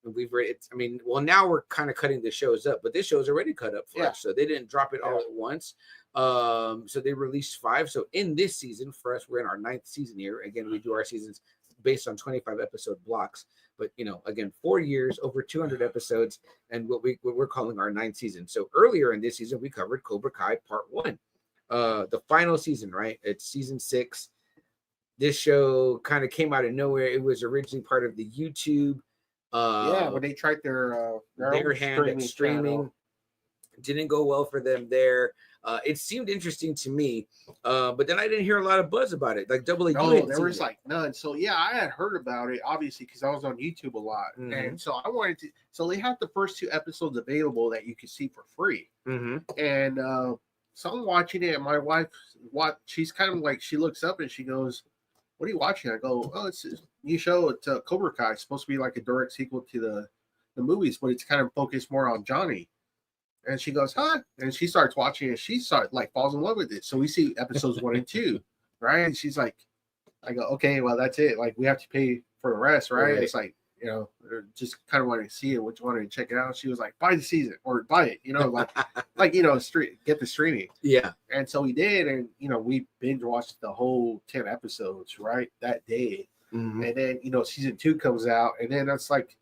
now we're kind of cutting the shows up, but this show's already cut up for us, so they didn't drop it all at once. So they released 5. So in this season, for us, we're in our 9th season here. Again, we do our seasons based on 25 episode blocks, but again, 4 years, over 200 episodes, and what we're calling our 9th season. So earlier in this season, we covered Cobra Kai Part 1, the final season, right? It's season 6. This show kind of came out of nowhere. It was originally part of the YouTube. When they tried their hand at streaming, didn't go well for them there. It seemed interesting to me, but then I didn't hear a lot of buzz about it. Like Double A, there was like none. So yeah, I had heard about it obviously because I was on YouTube a lot, and so I wanted to. So they have the first 2 episodes available that you can see for free, and so I'm watching it. And my wife, she's kind of like she looks up and she goes, "What are you watching?" I go, "Oh, it's a new show. It's Cobra Kai. It's supposed to be like a direct sequel to the the movies, but it's kind of focused more on Johnny. And she goes, huh? And she starts watching and she starts like falls in love with it. So we see episodes 1 and 2, right? And she's like, I go, okay, well, that's it. Like, we have to pay for the rest, right? It's like, you know, just kind of wanted to see it, which wanted to check it out. She was like, buy the season or buy it, you know, like, you know, get the streaming. Yeah. And so we did. And, you know, we binge watched the whole 10 episodes, right? That day. Mm-hmm. And then, you know, season 2 comes out. And then that's like,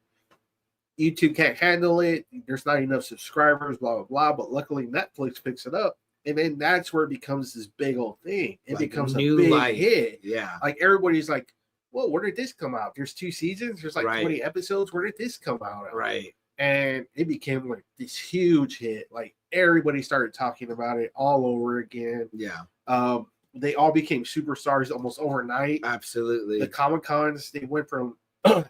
YouTube can't handle it. There's not enough subscribers, blah, blah, blah. But luckily, Netflix picks it up. And then that's where it becomes this big old thing. It like becomes a big hit. Yeah. Like everybody's like, well, where did this come out? There's 2 seasons. There's like 20 episodes. Where did this come out? Right. And it became like this huge hit. Like everybody started talking about it all over again. Yeah. They all became superstars almost overnight. Absolutely. The Comic-Cons, they went from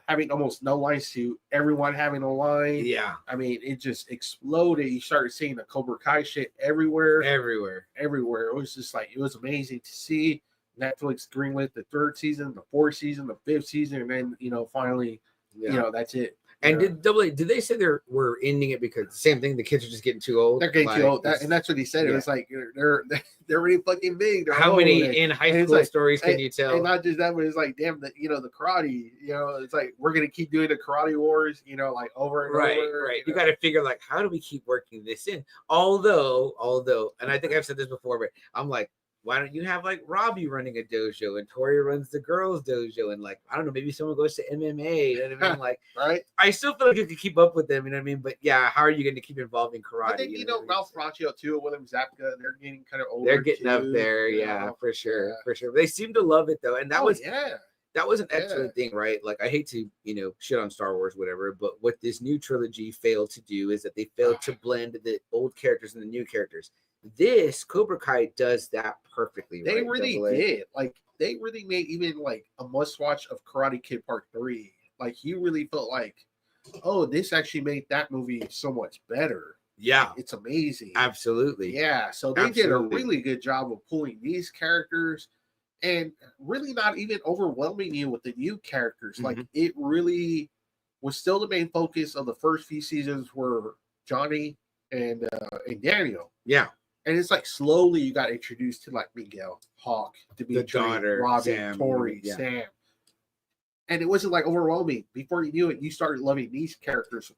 having almost no lines to everyone having a line. Yeah. I mean, it just exploded. You started seeing the Cobra Kai shit everywhere. Everywhere. It was just like, it was amazing to see. Netflix greenlit the 3rd season, the 4th season, the 5th season, and then, you know, finally, you know, that's it. And did they say we're ending it because the same thing, the kids are just getting too old? They're getting too old. And that's what he said. It was like they're really fucking big. How many in high school stories can you tell? And not just that, but it's like, damn, you know, the karate, you know, it's like we're gonna keep doing the karate wars, you know, like over and over. Right. You got to figure like, how do we keep working this in? Although, and I think I've said this before, but I'm like, why don't you have like Robbie running a dojo and Tori runs the girls' dojo and like, I don't know, maybe someone goes to MMA, you know what I mean? Like, right. I still feel like you could keep up with them, you know what I mean? But yeah, how are you going to keep involving karate? I think, you know, Ralph Macchio too, William Zabka, they're getting kind of older. They're getting too, up there, yeah, for sure. They seem to love it though. And that was an excellent thing, right? Like, I hate to, you know, shit on Star Wars, whatever, but what this new trilogy failed to do is that they failed to blend the old characters and the new characters. This Cobra Kai does that perfectly. They really did. Like, they really made even like a must watch of Karate Kid Part 3. Like, you really felt like, oh, this actually made that movie so much better. Yeah. It's amazing. Absolutely. Yeah. So they did a really good job of pulling these characters and really not even overwhelming you with the new characters. Like, it really was still the main focus of the first few seasons were Johnny and Daniel. Yeah. And it's like slowly you got introduced to like Miguel, Hawk, Dimitri, Robin, Tori, Sam. And it wasn't like overwhelming. Before you knew it, you started loving these characters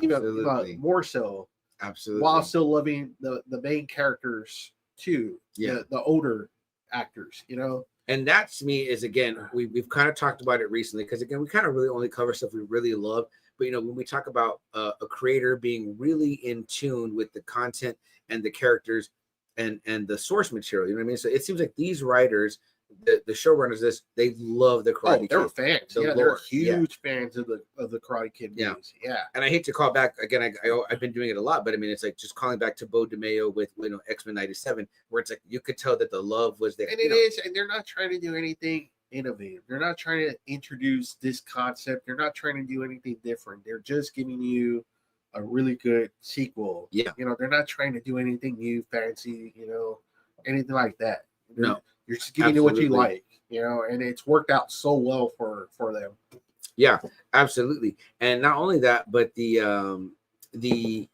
even more so. Absolutely. While still loving the main characters too. Yeah. The older actors, you know. And that to me is, again, we've kind of talked about it recently because, again, we kind of really only cover stuff we really love. But, you know, when we talk about a creator being really in tune with the content and the characters and the source material, you know what I mean? So it seems like these writers, the showrunners, they love the Karate Kid. They're fans. They're huge fans of the Karate Kid movies. Yeah. And I hate to call back again. I've been doing it a lot, but I mean, it's like just calling back to Bo DeMayo with, you know, X-Men '97, where it's like you could tell that the love was there. And it is, and they're not trying to do anything innovative. They're not trying to introduce this concept. They're not trying to do anything different. They're just giving you a really good sequel. Yeah. You know, they're not trying to do anything new, fancy, you know, anything like that. No. You're just giving you what you like, you know, and it's worked out so well for them. Yeah, absolutely. And not only that, but the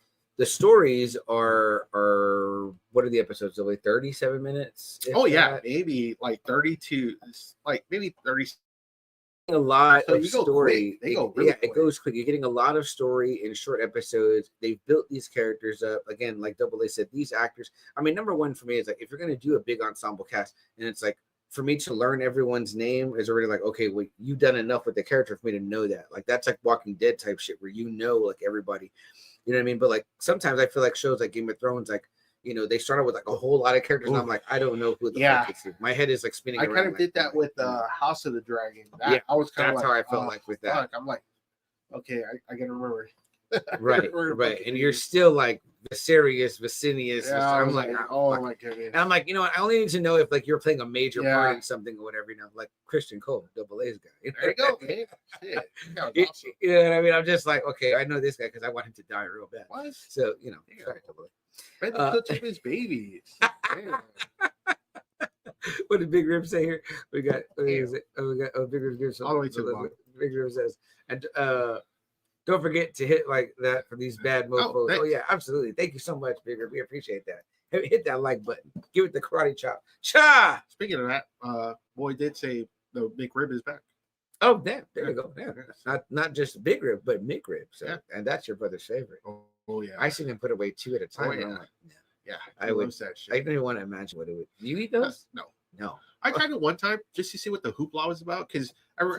stories are what are the episodes? Like 37 minutes? Oh yeah, maybe like 32, like maybe 30. A lot of story. They go really quick. It goes quick. You're getting a lot of story in short episodes. They've built these characters up. Again, like Double A said, these actors. I mean, number one for me is like, if you're going to do a big ensemble cast, and it's like, for me to learn everyone's name is already like, okay, well, you've done enough with the character for me to know that. Like, that's like Walking Dead type shit where you know, like, everybody. You know what I mean? But like, sometimes I feel like shows like Game of Thrones, like, you know, they started with like a whole lot of characters, and I'm like, I don't know who the fuck is. My head is like spinning. I kind of did that with House of the Dragon. I was kind of like, how I felt like with that. I'm like, okay, I gotta remember. right. And you're still like Vicinius. Yeah, I'm like, oh my goodness. And I'm like, you know what? I only need to know if like you're playing a major part in something or whatever. You know, like Christian Cole, Double A's guy. There you go, man. Shit. Awesome. You know what I mean? I'm just like, okay, I know this guy because I want him to die real bad. What? So you know, sorry, Double A. Read the clips of his babies. What did Big Rib say here? We got Big Rib gives all the way to the bottom. Big Rib says, and don't forget to hit like that for these bad mofos. thanks. Oh yeah, absolutely. Thank you so much, Bigger. We appreciate that. Hit that like button. Give it the karate chop. Cha! Speaking of that, boy did say the McRib is back. Oh, damn. There Yeah. you go. Yeah. Yeah. Not just big rib, but McRib. So, Yeah. and that's your brother's favorite. Oh yeah. I seen him put away 2 at a time. Oh, And I'm yeah. like, no. Yeah, I he would- loves that I shit. don't even want to imagine what it would. Do you eat those? No, No. I tried it one time just to see what the hoopla was about because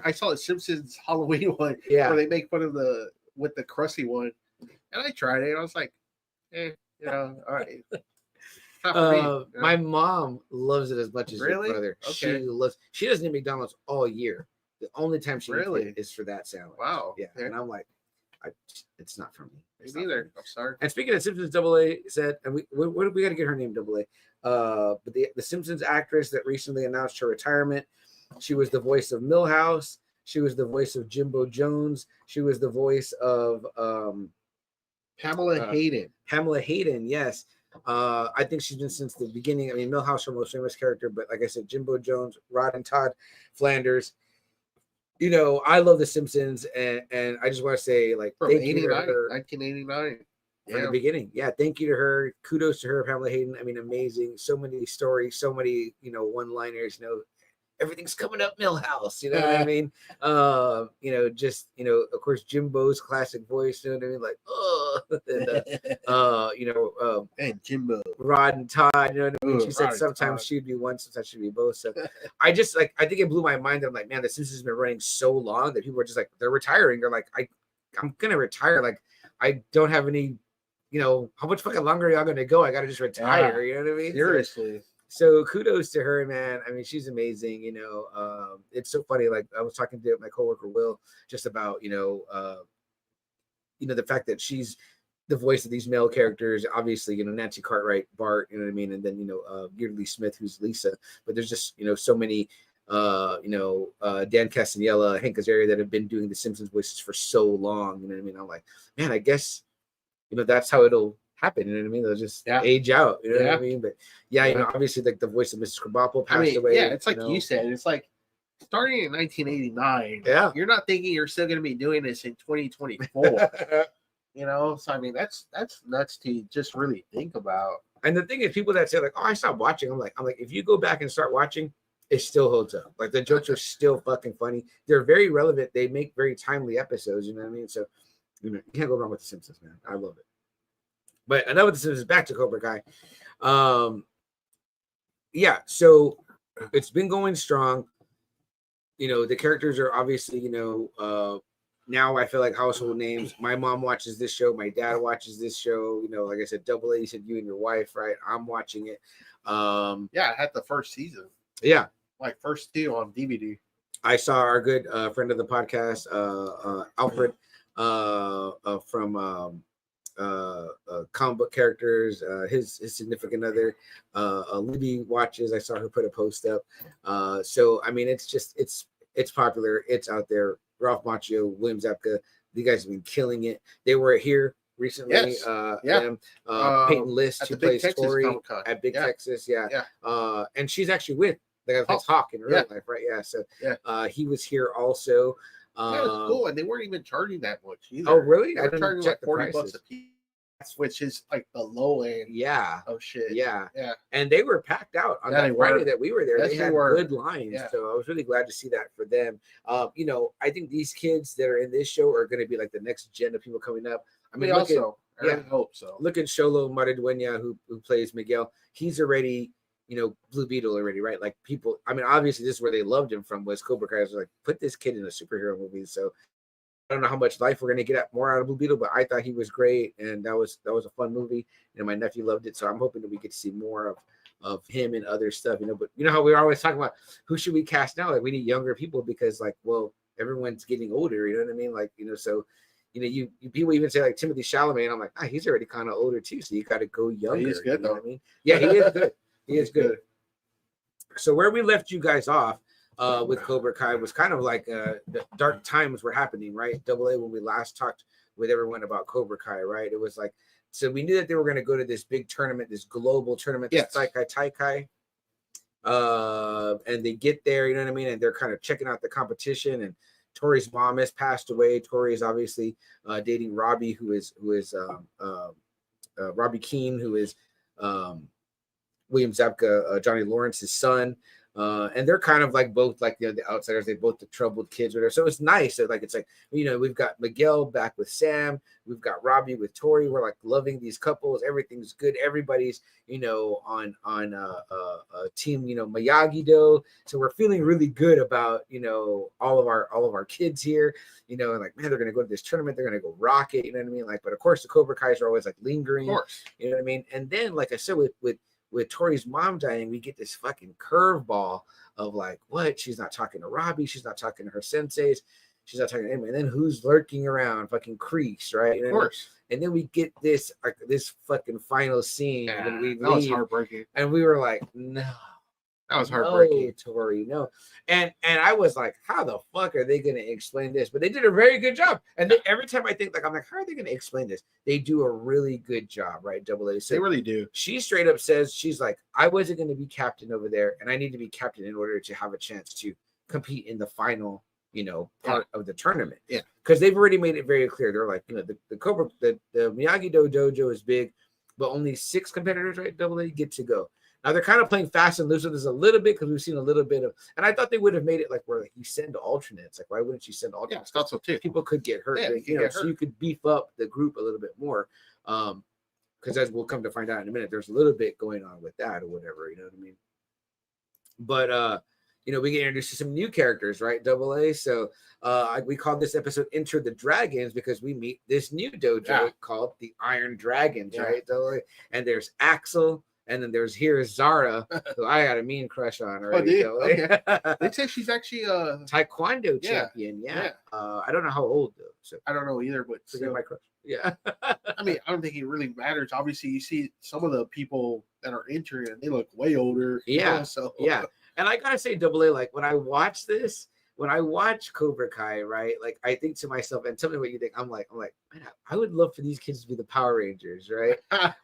I saw the Simpsons Halloween one Yeah. where they make fun of the crusty one, and I tried it. And I was like, all right. Not for me, you know? My mom loves it as much as Really? your brother. Okay. She doesn't eat McDonald's all year. The only time she Really? eats it is for that salad. Wow. Yeah. And I'm like, it's not for me. Me It's not for neither. me. I'm sorry. And speaking of Simpsons, Double A said, and we got to get her name, Double A. But the Simpsons actress that recently announced her retirement, she was the voice of Millhouse. She was the voice of Jimbo Jones. She was the voice of Pamela Hayden. Pamela Hayden. Yes. I think she's been since the beginning. I mean, Millhouse, her most famous character, but like I said, Jimbo Jones, Rod and Todd Flanders. You know, I love The Simpsons, and I just want to say, like, From thank you to her 1989. from the beginning. Yeah, thank you to her. Kudos to her, Pamela Hayden. I mean, amazing. So many stories, so many, one-liners. Everything's coming up, Millhouse. You know what I mean? Just of course, Jimbo's classic voice. You know what I mean? Like, And Jimbo. Rod and Todd. You know what I mean? She said Rod and sometimes Todd. she'd be one, sometimes she'd be both. So I think it blew my mind. I'm like, man, the Simpsons has been running so long that people are just like, they're retiring. They're like, I'm gonna retire. Like, I don't have any. How much fucking longer are y'all gonna go? I gotta just retire. You know what I mean? Seriously. So kudos to her, man. I mean, she's amazing. It's so funny. Like, I was talking to my coworker Will just about the fact that she's the voice of these male characters. Obviously, Nancy Cartwright, Bart. You know what I mean? And then Yeardley Smith, who's Lisa. But there's just so many. Dan Castanella, Hank Azaria that have been doing the Simpsons voices for so long. You know what I mean? I'm like, man, I guess that's how it'll happen. You know what I mean? They'll just age out. You know what I mean? But obviously, like the voice of Mrs. Krabappel passed away. Yeah, it's like you said. It's like starting in 1989. Yeah, you're not thinking you're still going to be doing this in 2024. So I mean, that's nuts to just really think about. And the thing is, people that say like, "Oh, I stopped watching," I'm like, if you go back and start watching, it still holds up. Like the jokes are still fucking funny. They're very relevant. They make very timely episodes. You know what I mean? So you can't go wrong with The Simpsons, man. I love it. But enough with The Simpsons. Back to Cobra Kai. So it's been going strong. The characters are obviously, now I feel like household names. My mom watches this show. My dad watches this show. Like I said, Double A, you said you and your wife, right? I'm watching it. I had the first season. Yeah. Like first 2 on DVD. I saw our good friend of the podcast, Alfred, from comic book characters, his significant other, Libby watches. I saw her put a post up. So I mean, it's popular. It's out there. Ralph Macchio, William Zabka, these guys have been killing it. They were here recently. Yes. Peyton List, who plays Tori at Big Texas. Yeah. And she's actually with the guy that plays Hawk in real life, right? Yeah. So he was here also. That was cool, and they weren't even charging that much either. Oh, really? They were charging like $40 a piece, which is like the low end. Yeah. Oh shit. Yeah. And they were packed out on that Friday that we were there. Yes, they had good lines, so I was really glad to see that for them. I think these kids that are in this show are going to be like the next gen of people coming up. I mean, I hope so. Look at Sholo Maridueña, who plays Miguel. He's already. Blue Beetle already, right? Like people, I mean, obviously this is where they loved him from was Cobra Kai. Was like, put this kid in a superhero movie. So I don't know how much life we're gonna get more out of Blue Beetle, but I thought he was great, and that was a fun movie. My nephew loved it, so I'm hoping that we get to see more of him and other stuff. But how we're always talking about who should we cast now? Like we need younger people because everyone's getting older. You know what I mean? Like so. You people even say like Timothy Chalamet. I'm like, he's already kind of older too, so you got to go younger. He's good though. What I mean? Yeah, he is good. He is good. So where we left you guys off with Cobra Kai was kind of like the dark times were happening, right? Double A, when we last talked with everyone about Cobra Kai, right? It was like, so we knew that they were going to go to this big tournament, this global tournament, this Taikai. And they get there, you know what I mean? And they're kind of checking out the competition and Tori's mom has passed away. Tori is obviously dating Robbie, who is Robbie Keene, who is William Zabka, Johnny Lawrence's son. And they're kind of like both like the outsiders. They both the troubled kids or whatever. So it's nice. So like it's like, you know, we've got Miguel back with Sam. We've got Robbie with Tori. We're like loving these couples. Everything's good. Everybody's, you know, on team, you know, Miyagi-Do. So we're feeling really good about, you know, all of our kids here. You know, and like, man, they're gonna go to this tournament. They're gonna go rock it. You know what I mean? Like, but of course the Cobra Kais are always like lingering. Of course. You know what I mean? And then, like I said, with Tori's mom dying, we get this fucking curveball of like, what? She's not talking to Robbie. She's not talking to her senseis. She's not talking to anyone. And then who's lurking around? Fucking Crease, right? You know of course. And then we get this like this fucking final scene when we that was leave, heartbreaking. and we were like, no. That was heartbreaking. No, Tori, no. And I was like, how the fuck are they going to explain this? But they did a very good job. And every time I think, like, I'm like, how are they going to explain this? They do a really good job, right? Double A. So they really do. She straight up says, she's like, I wasn't going to be captain over there, and I need to be captain in order to have a chance to compete in the final, you know, part of the tournament. Yeah. Because they've already made it very clear. They're like, you know, the Cobra, the Miyagi-Do dojo is big, but only 6 competitors, right? Double A get to go. Now they're kind of playing fast and loose with this a little bit because we've seen a little bit of, and I thought they would have made it like where like you send alternates. Like, why wouldn't you send alternates? Yeah, I thought so too. People could get hurt, Yeah, you know, so you could beef up the group a little bit more. Because as we'll come to find out in a minute, there's a little bit going on with that or whatever, you know what I mean? But you know, we get introduced to some new characters, right? Double A. So we call this episode Enter the Dragons because we meet this new dojo called the Iron Dragons, right? Double A. And there's Axel. And then here's Zara, who I got a mean crush on already. Okay. They say she's actually a Taekwondo champion. Yeah. I don't know how old though. So I don't know either, but forget my crush. Yeah. I mean, I don't think it really matters. Obviously, you see some of the people that are entering, and they look way older. Yeah. You know, so yeah. And I gotta say, Double A, like when I watch this, when I watch Cobra Kai, right? Like I think to myself, and tell me what you think. I'm like, man, I would love for these kids to be the Power Rangers, right?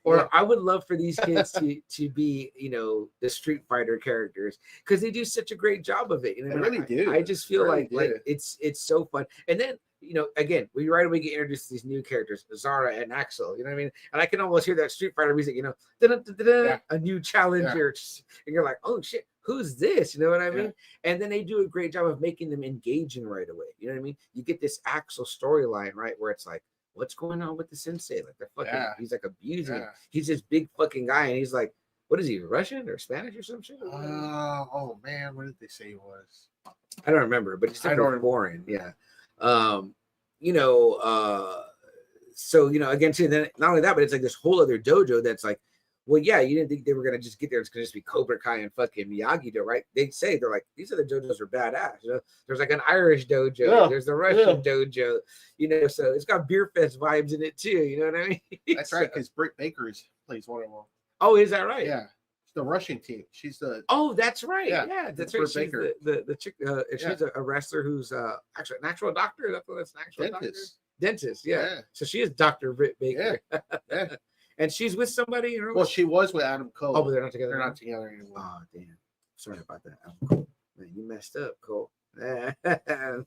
Or I would love for these kids to be, you know, the Street Fighter characters because they do such a great job of it. You know, they really do. I just feel really like it's so fun. And then, you know, again, we right away get introduced to these new characters, Zara and Axel. You know what I mean? And I can almost hear that Street Fighter music. You know, a new challenger, and you're like, oh shit. Who's this? You know what I mean? And then they do a great job of making them engaging right away. You know what I mean? You get this Axel storyline, right? Where it's like, what's going on with the sensei? Like the fucking, he's like abusing him. He's this big fucking guy, and he's like, what is he, Russian or Spanish or some shit? Oh man, what did they say he was? I don't remember, but it's definitely foreign. Yeah. You know, so you know, again, too, then not only that, but it's like this whole other dojo that's like, well, yeah, you didn't think they were gonna just get there. It's gonna just be Cobra Kai and fucking Miyagi-Do, right? They say they're like, these are the dojos are badass. You know, there's like an Irish dojo, there's the Russian dojo, you know, so it's got beer fest vibes in it too. You know what I mean? That's right, because Britt Baker plays one of them. Oh, is that right? Yeah, it's the Russian team. She's the. Oh, that's right. Yeah, that's right. She's Baker. the chick. She's a wrestler who's actually a natural doctor. That's what that's an actual dentist. Dentist, yeah. So she is Dr. Britt Baker. Yeah. And she's with somebody. Well, she was with Adam Cole. Oh, but they're not together. They're not together anymore. Oh, damn. Sorry about that, Adam Cole. Man, you messed up, Cole. What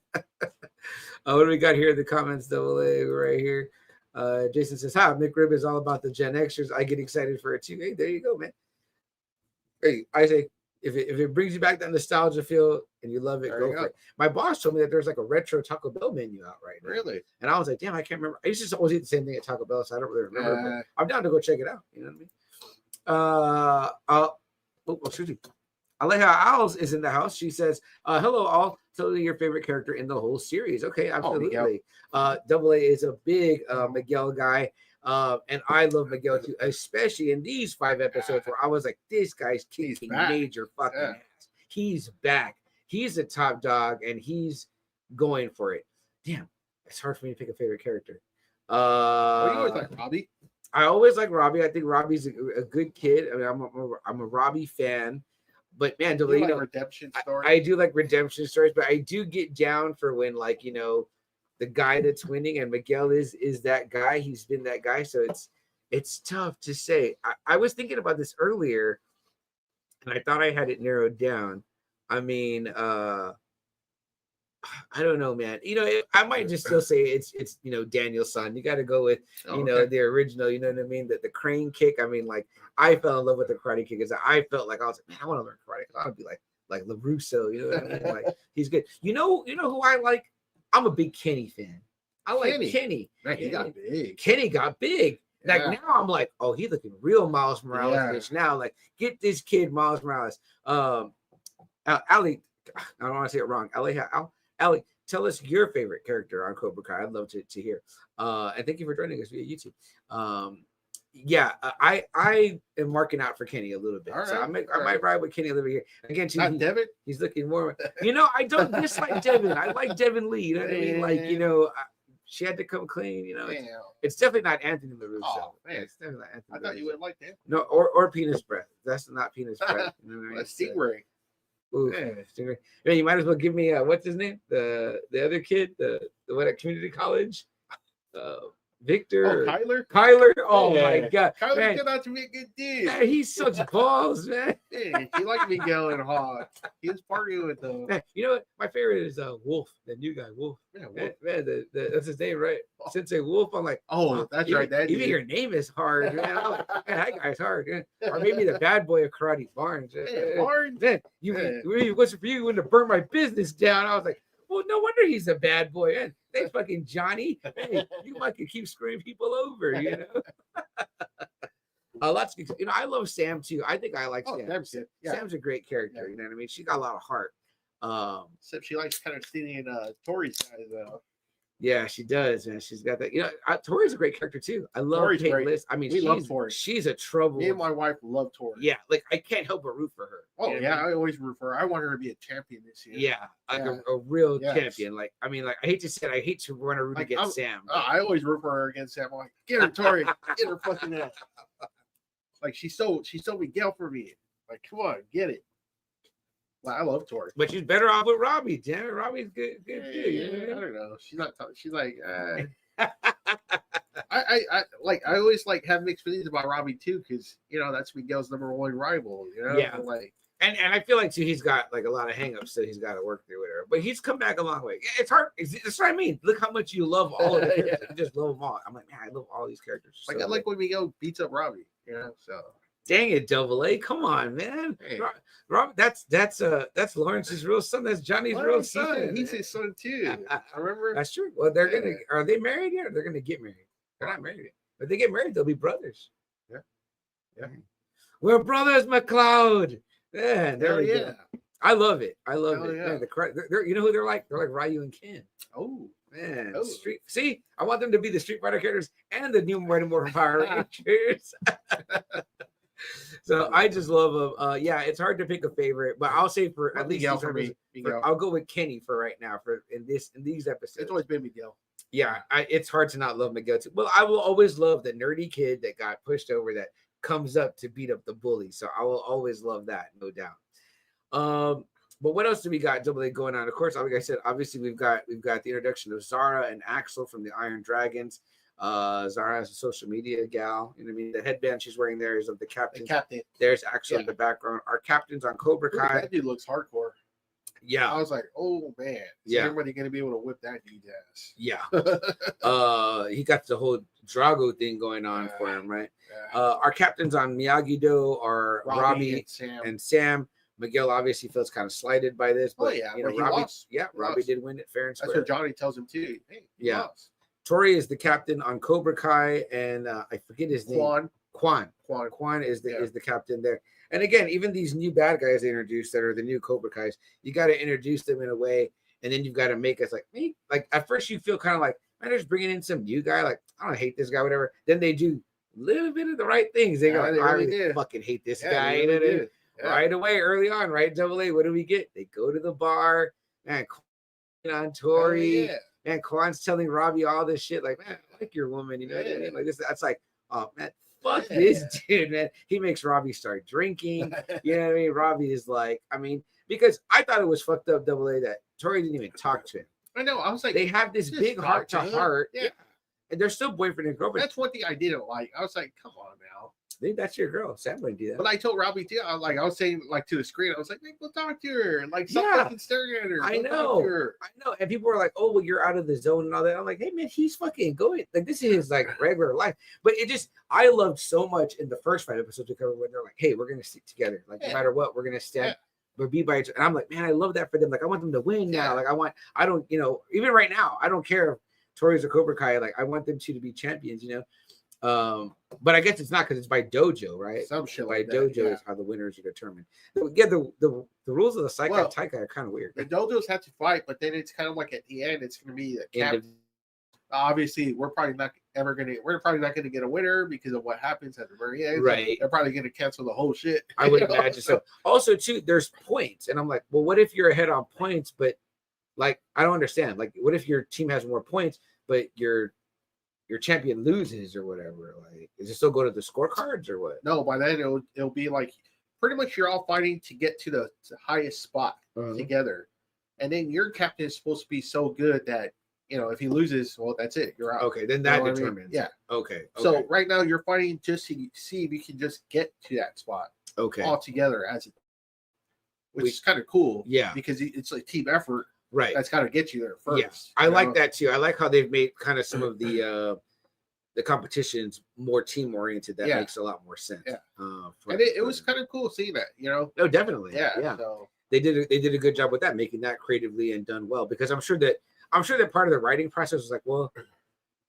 do we got here in the comments? Double A right here. Jason says, "Hi, McRib is all about the Gen Xers. I get excited for it too." Hey, there you go, man. Hey, I say, if it brings you back that nostalgia feel and you love it, go for it. My boss told me that there's like a retro Taco Bell menu out right now. Really? And I was like, damn, I can't remember. I used to always eat the same thing at Taco Bell, so I don't really remember. But I'm down to go check it out. You know what I mean? Excuse me. Aleja Owls is in the house. She says, hello, all. Tell me your favorite character in the whole series. Okay, absolutely. Double A is a big Miguel guy. And I love Miguel too, especially in these 5 episodes where I was like, this guy's kicking major fucking ass. He's back. He's a top dog and he's going for it. Damn, it's hard for me to pick a favorite character. You always like Robbie? I always like Robbie. I think Robbie's a good kid. I mean, I'm a Robbie fan. But man, you know, redemption stories? I do like redemption stories, but I do get down for when, like, you know, the guy that's winning and Miguel is that guy. He's been that guy. So it's tough to say. I was thinking about this earlier and I thought I had it narrowed down. I mean, I don't know, man. I might just still say it's Daniel's son. You got to go with the original. You know what I mean? The crane kick. I mean, like I fell in love with the karate kick because I felt like I was like, man, I want to learn karate. I want to be like LaRusso. You know what I mean? Like he's good. You know who I like? I'm a big Kenny fan. I like Kenny. Man, he got big. Kenny got big. Like now I'm like, oh, he looking real Miles Morales bitch. Now, like, get this kid Miles Morales. Ali, I don't want to say it wrong. Ali, tell us your favorite character on Cobra Kai. I'd love to hear. And thank you for joining us via YouTube. I am marking out for Kenny a little bit. Right, so I might ride with Kenny a little bit here. Again, Devin. He's looking more. I don't dislike Devin. I like Devin Lee. You know what I mean? Like, she had to come clean. It's definitely not Anthony LaRusso. Oh, man. It's definitely not Anthony. I thought you would like that. No, or penis breath. That's not penis breath. That's Stingray. Ooh, Stingray. Yeah, you might as well give me what's his name? The other kid, the one at community college. Victor. Kyler. Oh my God. Kyler turned out to be a good dude. Man, he's such balls, man. Hey, he liked me going hard. He was partying with them. Man, you know what? My favorite is Wolf, the new guy, Wolf. Yeah, Wolf. Man, that's his name, right? Sensei Wolf. I'm like, that's right. That even your name is hard, man. I'm like, man, that guy's hard. Man. Or maybe the bad boy of karate, Barnes. Barnes. Man, what's for you? You wouldn't have burned my business down. I was like, well, no wonder he's a bad boy. Man, thanks, fucking Johnny. Hey, you fucking keep screwing people over, Lots of, I love Sam too. I think I like Sam. Sam's a great character. You know what I mean? She got a lot of heart. Except she likes kind of stealing Tori's guys though. Yeah, she does, man. She's got that. Tori's a great character too. I love Peyton List. I mean, we love Tori. She's a trouble. Me and my wife love Tori. Yeah, like I can't help but root for her. Oh yeah, I always root for her. I want her to be a champion this year. Yeah, like a real champion. Like I mean, like I hate to say it, I hate to want to root against Sam. I always root for her against Sam. I'm like, get her, Tori, get her fucking ass. Like she stole Miguel for me. Like, come on, get it. Well, I love Tori, but she's better off with Robbie. Damn it, Robbie's good too. I don't know. She's not. She's like. I always like have mixed feelings about Robbie too, because that's Miguel's number one rival. Yeah. Like. And I feel like too, he's got like a lot of hangups that he's got to work through with her. But he's come back a long way. It's hard. That's what I mean. Look how much you love all of them. You just love them all. I'm like, man, I love all these characters. Like I like when Miguel beats up Robbie. So. Dang it, Double A! Come on, man. Hey. Rob, that's Lawrence's real son. That's Johnny's real son. He's his son too. I remember. That's true. Well, are they married yet? Or they're gonna get married. They're not married yet. If they get married, they'll be brothers. Yeah. We're brothers, McLeod. Yeah, there we go. I love it. I love it. Yeah. Man, you know who they're like? They're like Ryu and Ken. Oh man, See, I want them to be the Street Fighter characters and the new Mighty Morphin Power Rangers. So I just love them. It's hard to pick a favorite, but I'll say for at least I'll go with Kenny for right now. For in these episodes, it's always been Miguel. Yeah, it's hard to not love Miguel too. Well, I will always love the nerdy kid that got pushed over that comes up to beat up the bully. So I will always love that, no doubt. But what else do we got Double A going on? Of course, like I said, obviously we've got the introduction of Zara and Axel from the Iron Dragons. Zara has a social media gal. You know what I mean? The headband she's wearing there is of the captain. There's Axel in the background. Our captains on Cobra Kai. That dude looks hardcore. Yeah. I was like, oh man. Everybody gonna be able to whip that dude's ass. Yeah. He got the whole Drago thing going on for him, right? Yeah. Our captains on Miyagi-Do are Robbie and Sam. Miguel obviously feels kind of slighted by this, but Robbie did win it fair and square. That's what Johnny tells him too. Hey, lost. Tori is the captain on Cobra Kai, and I forget his name. Quan is the captain there. And again, even these new bad guys they introduced that are the new Cobra Kais, you got to introduce them in a way, and then you've got to make us like at first you feel kind of like, man, they're just bringing in some new guy. Like, I don't hate this guy, whatever. Then they do a little bit of the right things. They go, I really fucking hate this guy. You know what I mean? Right away, early on, right? Double A, what do we get? They go to the bar, man, on Tori. Man, Kwan's telling Robbie all this shit, like, man, I like your woman, you know what I mean? Like this, that's like, oh man, fuck this dude, man. He makes Robbie start drinking. You know what I mean? Robbie is like, I mean, because I thought it was fucked up, Double A, that Tori didn't even talk to him. I know. I was like, they have this big heart to heart. Yeah. And they're still boyfriend and girlfriend. That's one thing I didn't like. I was like, come on now. I think that's your girl. Sam wouldn't do that. But I told Robbie too. I was saying like to the screen. I was like, "Go talk to her. Like, stop Yeah. fucking staring at her. I Go talk know. to her." I know. And people were like, "Oh, well, you're out of the zone and all that." I'm like, "Hey, man, he's fucking going. Like, this is his like regular life." But it just, I loved so much in the first 5 episodes we covered when they're like, "Hey, we're gonna stick together. Like, no matter what, we're gonna stand." But be by each other. And I'm like, man, I love that for them. Like, I want them to win now. Like, I don't, even right now, I don't care if Tori's or Cobra Kai. Like, I want them to be champions, But I guess it's not because it's by dojo, right? Some shit by like that, dojo is how the winners are determined. Yeah, the rules of the Saikai Taikai are kind of weird. The dojos have to fight, but then it's kind of like at the end, it's going to be the captain. Obviously, we're probably not going to get a winner because of what happens at the very end. Right. They're probably going to cancel the whole shit. I would imagine so. Also, too, there's points. And I'm like, well, what if you're ahead on points, but like, I don't understand. Like, what if your team has more points, but your champion loses or whatever? Like, does it still go to the scorecards or what? No, by then it'll be like pretty much you're all fighting to get to the highest spot together. And then your captain is supposed to be so good that, if he loses, well, that's it. You're out. Okay, then that determines. I mean? Yeah. Okay. So right now you're fighting just to see if you can just get to that spot. Okay. All together which is kind of cool. Yeah. Because it's a team effort. Right. That's got to get you there first. Yeah. I like that too. I like how they've made kind of some of the competitions more team oriented. That makes a lot more sense. Yeah. And it was kind of cool seeing that. No, definitely. Yeah. Yeah. So they did a good job with that, making that creatively and done well. Because I'm sure that part of the writing process was like, well,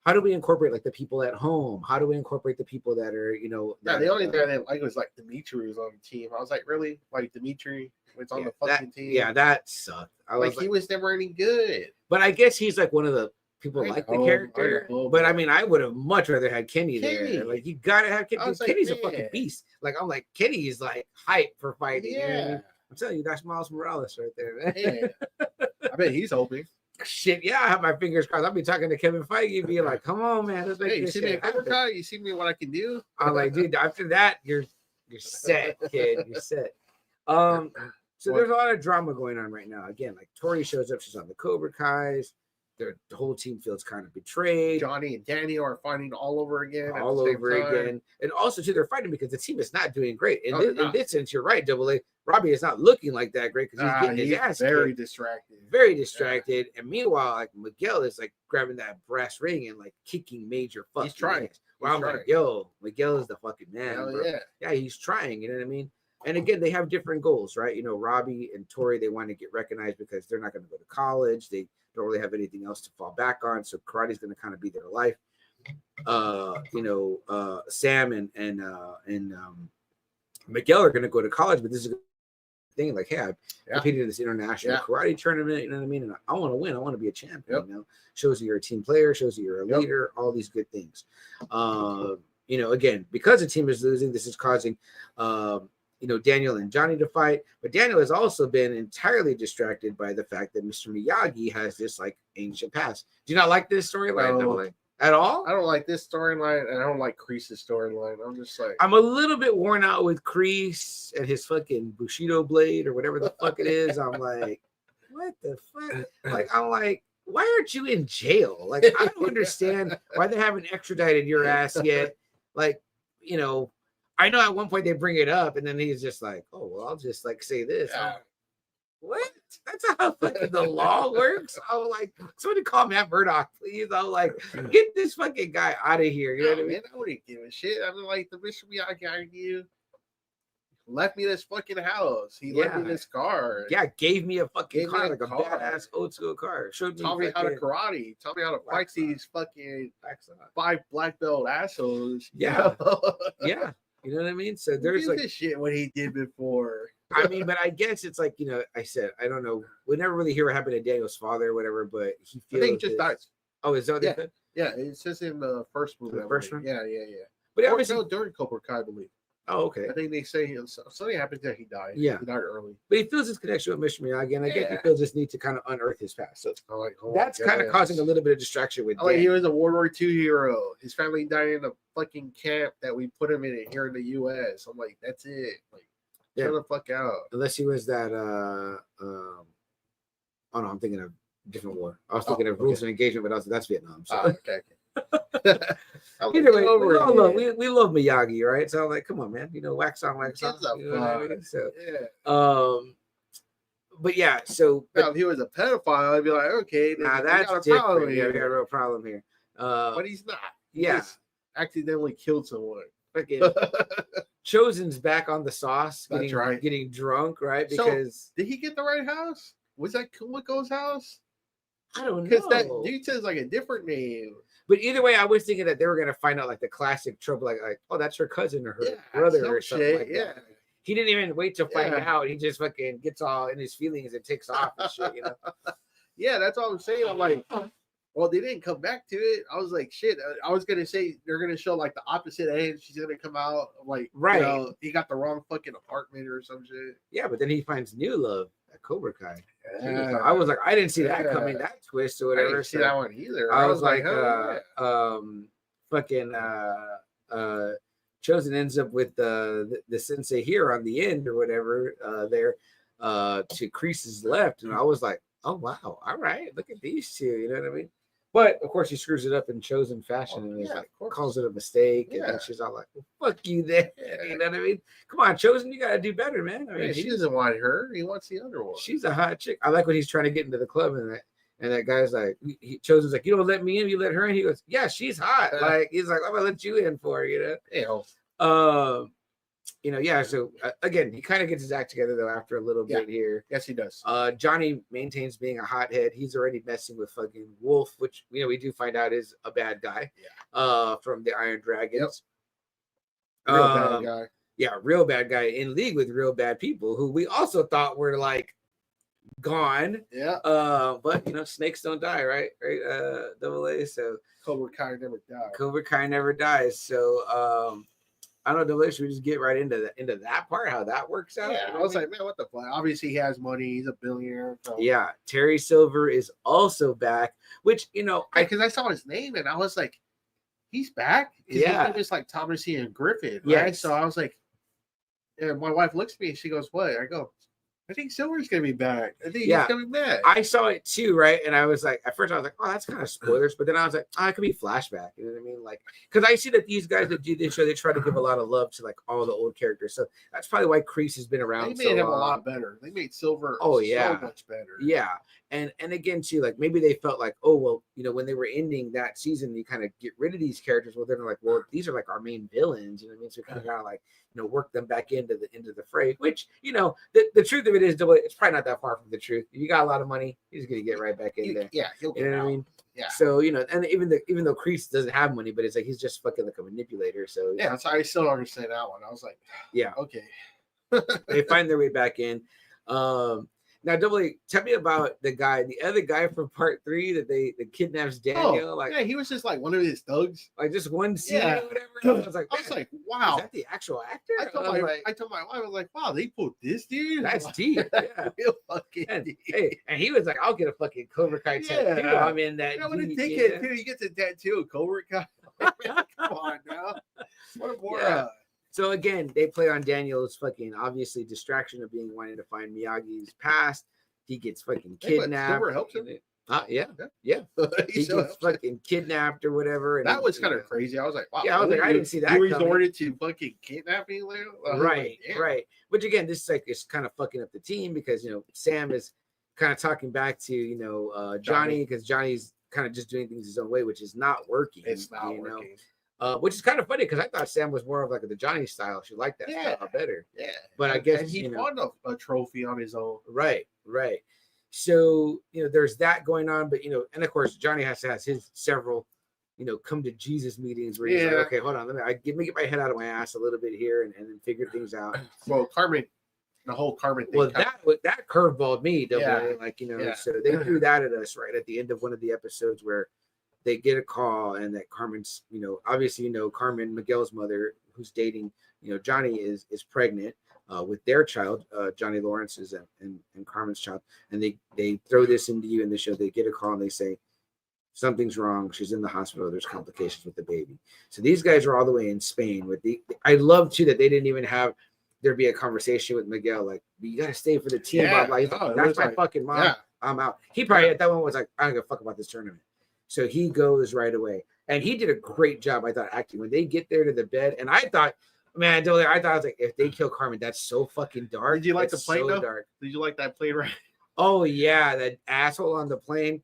how do we incorporate like the people at home? How do we incorporate the people that are, the only thing I didn't like was like Dimitri was on the team. I was like, really? Like Dimitri was on the fucking team? Yeah, that sucked. He was never any good. But I guess he's like one of the people like the character. But I mean, I would have much rather had Kenny there. Like, you gotta have Kenny. Kenny's a fucking beast. Like, I'm like, Kenny is like hype for fighting. Yeah. You know what I mean? I'm telling you, that's Miles Morales right there, man. Yeah. I bet he's hoping. Shit, yeah, I have my fingers crossed. I'll be talking to Kevin Feige, be like, "Come on, man, let's make this shit happen." You see me what I can do? I'm like, dude, after that, you're set, kid. You're set. So there's a lot of drama going on right now. Again, like Tori shows up, she's on the Cobra Kai's. The whole team feels kind of betrayed. Johnny and Danny are fighting all over again. And also, too, they're fighting because the team is not doing great. In this sense, you're right, Double A. Robbie is not looking like that great because he's getting his ass very kicked. Very distracted. And meanwhile, like Miguel is like grabbing that brass ring and like kicking major fucking. He's trying. Well, I'm like, yo, Miguel is the fucking man. Bro. Yeah, he's trying. You know what I mean? And again, they have different goals, right? Robbie and Tori, they want to get recognized because they're not going to go to college. They don't really have anything else to fall back on. So karate is going to kind of be their life. Sam and Miguel are going to go to college, but this is a thing. Like, hey, I competed in this international karate tournament. You know what I mean? And I want to win. I want to be a champion. Shows that you're a team player. Shows that you're a leader. All these good things. Again, because the team is losing, this is causing Daniel and Johnny to fight, but Daniel has also been entirely distracted by the fact that Mr. Miyagi has this like ancient past. Do you not like this storyline at all? I don't like this storyline, and I don't like Kreese's storyline. I'm just like, I'm a little bit worn out with Kreese and his fucking Bushido blade or whatever the fuck it is. I'm like, what the fuck? Like, I'm like, why aren't you in jail? Like, I don't understand why they haven't extradited your ass yet. Like, I know at one point they bring it up, and then he's just like, "Oh, well, I'll just like say this." Like, what? That's how fucking the law works. I was like, "Somebody call Matt Murdock, please." I was like, "Get this fucking guy out of here." You know what I mean? I wouldn't give a shit. I'm like, the Mr. Miyagi argued. Left me this fucking house. He left me this car. Yeah, gave me a fucking car, like a badass old school car. Taught me how to karate. Taught me how to fight these fucking 5 black belt assholes. Yeah, yeah. You know what I mean? So there's like this shit what he did before. I mean, but I guess it's like, I said, I don't know. We never really hear what happened to Daniel's father or whatever, but he feels. I think he just died. Oh, is that what they said? Yeah, it says in the first movie. The first one? Yeah. But obviously, during Cobra Kai, I believe. Oh, okay. I think they say something happened that he died. Yeah. He died early. But he feels his connection with Mr. Miyagi, and I guess he feels this need to kind of unearth his past. So that's kind of causing a little bit of distraction with he was a World War II hero. His family died in a fucking camp that we put him in here in the U.S. I'm like, that's it. Like, chill the fuck out. Unless he was that, oh no, I'm thinking of different war. I was thinking of Rules of Engagement, but that's Vietnam. So. Okay. Either way, we love Miyagi, right? So I'm like, come on, man, wax on, wax off. You know what I mean? So, but yeah, so if he was a pedophile, I'd be like, okay, nah, that's different. Yeah, we got a real problem here. But he's not. He just accidentally killed someone. Chosen's back on the sauce. That's right. Getting drunk, right? Because so, did he get the right house? Was that Kumiko's house? I don't know. Because that dude says like a different name. But either way, I was thinking that they were gonna find out like the classic trouble, like oh, that's her cousin or her brother or something like that. He didn't even wait to find out. He just fucking gets all in his feelings and takes off and shit, Yeah, that's all I'm saying. I'm like, well, they didn't come back to it. I was like, shit. I was gonna say they're gonna show like the opposite end. She's gonna come out like, he got the wrong fucking apartment or some shit. Yeah, but then he finds new love at Cobra Kai. I was like, I didn't see that coming, that twist or whatever. I didn't see that one either. I was like, Chosen ends up with the sensei here on the end or whatever there to Kreese's left, and I was like, oh wow, all right, look at these two, you know what I mean? But of course, he screws it up in Chosen fashion and is like, calls it a mistake, and then she's all like, well, "Fuck you, there." You know what I mean? Come on, Chosen, you gotta do better, man. I mean, she doesn't want her; he wants the other one. She's a hot chick. I like when he's trying to get into the club, and that guy's like, Chosen's like, "You don't let me in, you let her in." He goes, "Yeah, she's hot." Like he's like, "I'm gonna let you in for her," So again, he kind of gets his act together though after a little bit here. Yes, he does. Johnny maintains being a hothead. He's already messing with fucking Wolf, which we do find out is a bad guy. From the Iron Dragons. Real bad guy. Yeah, real bad guy in league with real bad people who we also thought were like gone. Yeah. But snakes don't die, right? Right. Double A. So Cobra Kai never dies. Cobra Kai never dies. So I don't know. Should we just get right into that part? How that works out? Yeah, I was like, man, what the fuck? Obviously, he has money. He's a billionaire. So. Yeah, Terry Silver is also back. Which because I saw his name and I was like, he's back. Yeah, he's just like Thomas Ian Griffin. Yeah. Right? So I was like, and my wife looks at me and she goes, "What?" I go, I think Silver's gonna be back. I think he's coming back. I saw it too, right? And I was like, at first I was like, oh, that's kind of spoilers. But then I was like, oh, it could be flashback. You know what I mean? Like, because I see that these guys that do this show, they try to give a lot of love to like all the old characters. So that's probably why Kreese has been around. They made him a lot better. They made Silver so much better. Yeah. And again, too, like maybe they felt like, oh, well, when they were ending that season, you kind of get rid of these characters. Well, they're like, well, these are like our main villains. You know what I mean? So we kind of like, work them back into the fray, which, the truth of it is, it's probably not that far from the truth. If you got a lot of money, he's going to get right back in there. Yeah. You know what I mean? Yeah. So, and even though Kreese doesn't have money, but it's like, he's just fucking like a manipulator. So yeah, so I still don't understand that one. I was like, yeah, okay. They find their way back in. Now, tell me about the other guy from part 3 that kidnaps Daniel. He was just like one of his thugs, like just one scene or whatever. I was like, wow, is that the actual actor? I told my wife, I was like, wow, they put this dude. That's deep. Yeah, real fucking deep. Hey, and he was like, I'll get a fucking Cobra Kai tattoo. I'm in that. I'm gonna take it too. He gets a tattoo of Cobra Kai. Come on now. What a more. So again, they play on Daniel's fucking obviously distraction of wanting to find Miyagi's past. He gets fucking kidnapped. Silver helps him. Yeah. He gets fucking kidnapped or whatever. And that was kind of crazy. I was like, wow. Yeah, I was like, I didn't see that. You resorted to fucking kidnapping, right. Which again, this is like it's kind of fucking up the team because Sam is kind of talking back to Johnny because Johnny's kind of just doing things his own way, which is not working. It's not working. Which is kind of funny because I thought Sam was more of like the Johnny style. She liked that style better. Yeah. But I guess and he won a trophy on his own. Right. So, there's that going on, but and of course Johnny has his several, come to Jesus meetings where he's like, okay, hold on, let me get my head out of my ass a little bit here and then figure things out. Well, the whole Carmen thing. Well, that curveballed me, so they threw that at us right at the end of one of the episodes where they get a call and that Carmen's, obviously, Carmen, Miguel's mother, who's dating, Johnny is pregnant with their child, Johnny Lawrence's and Carmen's child. And they throw this into you in the show. They get a call and they say, something's wrong. She's in the hospital. There's complications with the baby. So these guys are all the way in Spain with I love too that they didn't even have there be a conversation with Miguel. Like, you got to stay for the team. That's my fucking mom. Yeah. I'm out. He probably at that one was like, I don't give a fuck about this tournament. So he goes right away. And he did a great job, I thought, acting. When they get there to the bed, and I thought, man, I thought I was like, if they kill Carmen, that's so fucking dark. Did you like the It's plane so though? dark. Did you like that plane ride? Oh yeah, that asshole on the plane.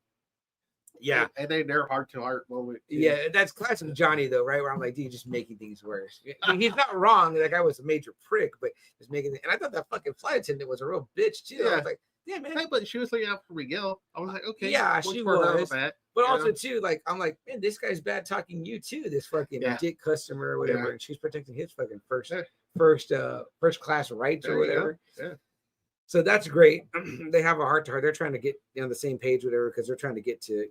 Yeah. And then their heart to heart moment. Too. Yeah, that's classic Johnny though, right? Where I'm like, dude, just making things worse. I mean, he's not wrong. That guy was a major prick, but just making. And I thought that fucking flight attendant was a real bitch too. Yeah. I was like, yeah, man. Hey, but she was looking out for Miguel. I was like, okay, Yeah, she was. But you also know? too, like, I'm like, man, this guy's bad talking you too. This fucking dick customer or whatever, and she's protecting his fucking first class rights or whatever. Yeah. So that's great. They have a heart to heart. They're trying to get on the same page, whatever, because they're trying to get to,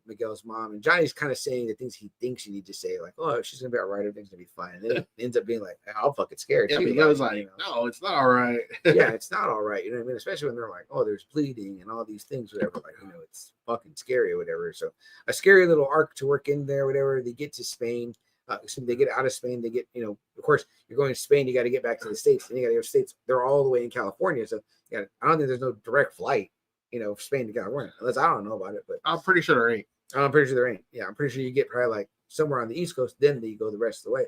Miguel's mom. And Johnny's kind of saying the things he thinks you need to say, like, oh, she's gonna be all right, everything's gonna be fine. And then it ends up being like, I'm fucking scared. Yeah, too. Miguel's like, no, it's not all right. Yeah, it's not all right. You know what I mean? Especially when they're like, oh, there's bleeding and all these things, whatever. Like, it's fucking scary or whatever. So a scary little arc to work in there, whatever. They get to Spain. So they get out of Spain. They get, of course, you're going to Spain. You got to get back to the States. And you got to go to States. They're all the way in California. So I don't think there's no direct flight, Spain to California. Unless I don't know about it, but I'm pretty sure there ain't. I'm pretty sure there ain't. Yeah, I'm pretty sure you get probably like somewhere on the East Coast. Then you go the rest of the way.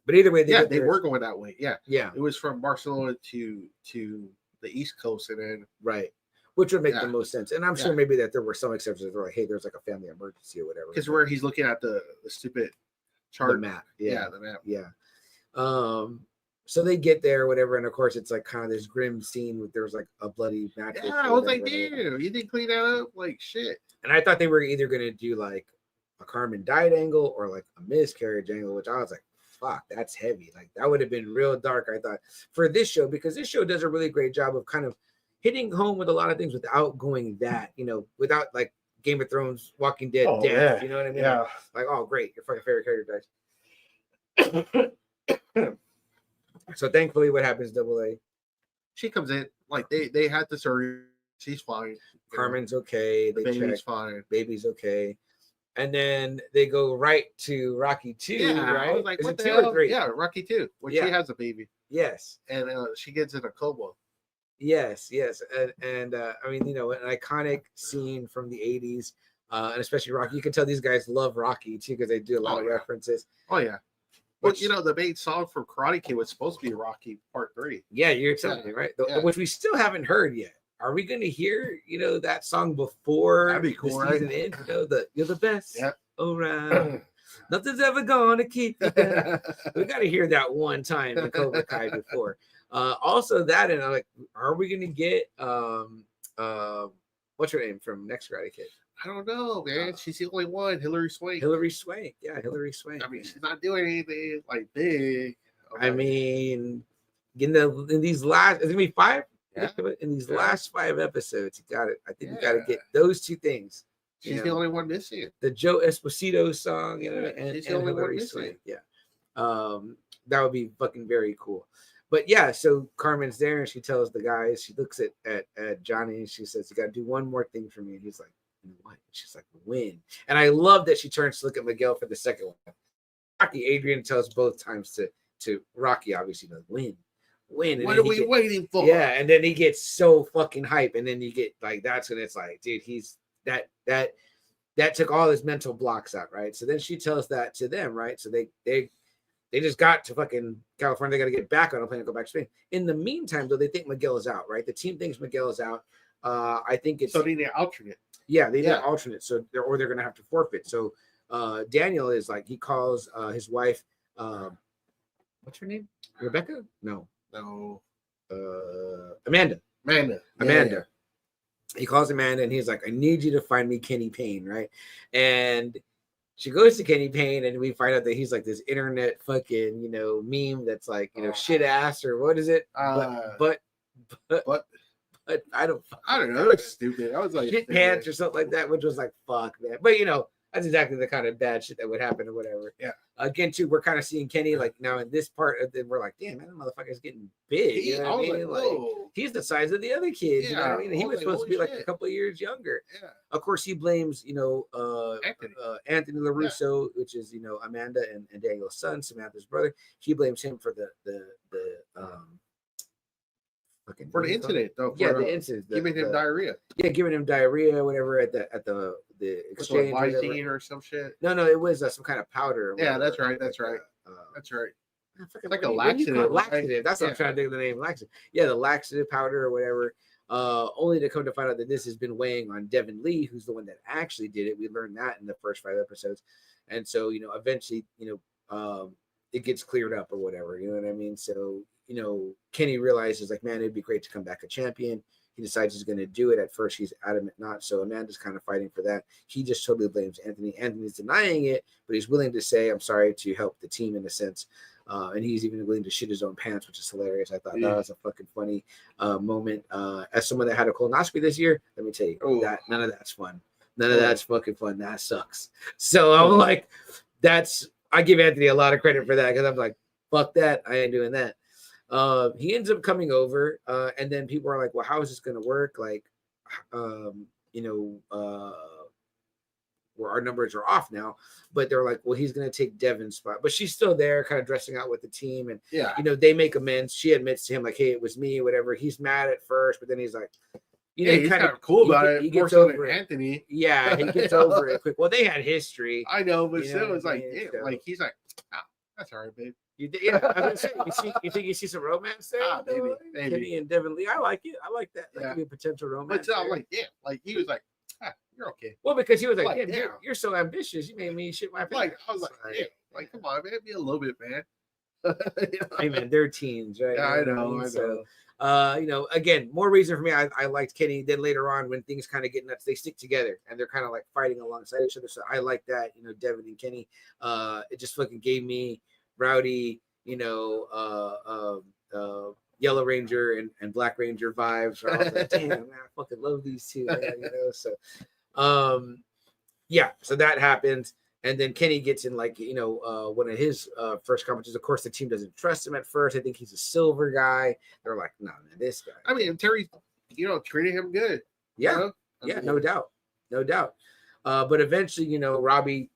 But either way, they were going that way. Yeah, yeah. It was from Barcelona to the East Coast, and then right. Which would make the most sense. And I'm sure maybe that there were some exceptions. They're like, hey, there's like a family emergency or whatever. Because where he's looking at the stupid chart. The map. Yeah. The map. Yeah. So they get there, whatever. And of course, it's like kind of this grim scene with there's like a bloody mattress. Yeah, I was like, damn, you didn't clean that up? Like, shit. And I thought they were either going to do like a Carmen died angle or like a miscarriage angle, which I was like, fuck, that's heavy. Like, that would have been real dark, I thought, for this show, because this show does a really great job of kind of hitting home with a lot of things without going that, without like Game of Thrones, Walking Dead, death. Yeah. You know what I mean? Yeah. Like, oh, great, your fucking favorite character dies. So thankfully, what happens? Double A. She comes in like they had the surgery. She's fine. Carmen's okay. The baby's fine. Baby's okay. And then they go right to Rocky 2, right? I was like, is what it the 2 hell? or 3? Yeah, Rocky 2. When she has a baby. Yes. And she gets in a coma. Yes. And I mean, an iconic scene from the 80s, and especially Rocky. You can tell these guys love Rocky too because they do a lot of references. Oh yeah. Well, the main song for Karate Kid was supposed to be Rocky Part 3. Yeah, you're telling me, right? Which we still haven't heard yet. Are we going to hear, that song before That'd be cool, the season ends? You're the best around. Nothing's ever going to keep you down. We got to hear that one time in Cobra Kai before. Also that, and I'm like, are we going to get what's her name from Next Karate Kid? I don't know, man. She's the only one. Hilary Swank. Hilary Swank. Yeah, Hilary Swank. I mean, she's not doing anything like big. I mean, in these last, it's gonna be 5. Yeah. In these last 5 episodes, you got it. I think you got to get those 2 things. She's the only one missing. The Joe Esposito song, and she's the only one missing. Swank. Yeah. That would be fucking very cool. But yeah, so Carmen's there and she tells the guys, she looks at Johnny and she says, you got to do one more thing for me. And he's like, what? She's like, win. And I love that she turns to look at Miguel for the second one. Rocky, Adrian tells both times to Rocky, obviously, win. And what are we waiting for? Yeah, and then he gets so fucking hype, and then you get like that's when it's like, dude, he's that took all his mental blocks out, right? So then she tells that to them, right? So they just got to fucking California. They got to get back on a plane and go back to Spain. In the meantime, though, they think Miguel is out, right? The team thinks Miguel is out. I think it's so they need an alternate. Yeah, they need an alternate. So they're going to have to forfeit. So Daniel is like, he calls his wife. What's her name? Rebecca? No. Amanda. Yeah. He calls Amanda and he's like, I need you to find me Kenny Payne, right? And she goes to Kenny Payne and we find out that he's like this internet fucking, meme that's like, shit ass or what is it? But I don't know. It was stupid. I was like shit pants or something like that, which was like, fuck, man. But that's exactly the kind of bad shit that would happen or whatever. Yeah. Again, too, we're kind of seeing Kenny like now in this part of we're like, damn, man, that motherfucker's getting big. You know what I mean? Like, he's the size of the other kids. Yeah. You know what I mean? He was supposed to be like a couple of years younger. Yeah. Of course, he blames, Anthony LaRusso, which is, Amanda and Daniel's son, Samantha's brother. He blames him for the incident, though. The incident. Giving him diarrhea. Yeah, giving him diarrhea, whatever, at the exchange. Visine or some shit. No, it was some kind of powder. Yeah, that's right. That's right. That's right. It's like a laxative. Laxative. That's what I'm trying to think of the name. Laxative. Yeah, the laxative powder or whatever. Only to come to find out that this has been weighing on Devin Lee, who's the one that actually did it. We learned that in the first 5 episodes, and so eventually, it gets cleared up or whatever. You know what I mean? So Kenny realizes like, man, it'd be great to come back a champion. He decides he's going to do it. At first, he's adamant not. So Amanda's kind of fighting for that. He just totally blames Anthony. Anthony's denying it, but he's willing to say, I'm sorry, to help the team in a sense. And he's even willing to shit his own pants, which is hilarious. I thought that was a fucking funny moment. As someone that had a colonoscopy this year, let me tell you, that none of that's fun. None of that's fucking fun. That sucks. So I'm like, I give Anthony a lot of credit for that because I'm like, fuck that. I ain't doing that. He ends up coming over, and then people are like, well, how is this going to work? Like, where our numbers are off now, but they're like, well, he's going to take Devin's spot, but she's still there kind of dressing out with the team. And, they make amends. She admits to him like, hey, it was me, whatever. He's mad at first, but then he's like, he's kind of cool about it. He gets over it. Anthony. Yeah. He gets over it quick. Well, they had history. I know, but still it's like, like, he's like, that's all right, babe. I was gonna say, you think you see some romance there? Maybe. Kenny and Devin Lee. I like it. I like that. That could be a potential romance. But I'm like, like he was like, you're okay. Well, because he was like, damn, you're so ambitious. You made me shit my pants. Like, I was like, come on, man, be a little bit, man. Hey, man, they're teens, right? Yeah, I know. So, again, more reason for me. I liked Kenny. Then later on, when things kind of get nuts, they stick together and they're kind of like fighting alongside each other. So I like that, Devin and Kenny. It just fucking gave me Rowdy, Yellow Ranger and Black Ranger vibes. I was like, damn, man, I fucking love these two, man, So, so that happens. And then Kenny gets in one of his first competitions. Of course, the team doesn't trust him at first. I think he's a silver guy. They're like, no, man, this guy. I mean, Terry, treating him good. Yeah, no doubt. But eventually, Robbie,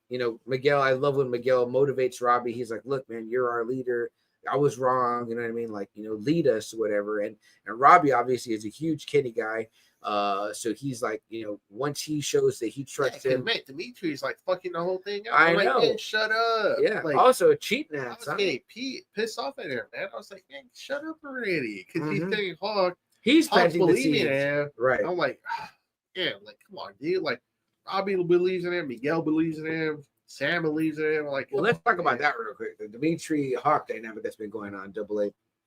Miguel, I love when Miguel motivates Robbie. He's like, look, man, you're our leader. I was wrong. You know what I mean? Like, lead us, whatever. And Robbie obviously is a huge Kenny guy. So he's like, once he shows that he trusts him. Man, Dimitri's like fucking the whole thing out. I know. Like, man, shut up. Yeah. Like, also a cheat man. I was getting pissed off at him, man. I was like, man, shut up already. Because he's saying Hawk. He's planting the seeds. Right. I'm like, like, come on, dude. Like, Robbie believes in him. Miguel believes in him. Sam believes in him. Like, well, let's talk about that real quick. The Dimitri Hawk dynamic that's been going on AA.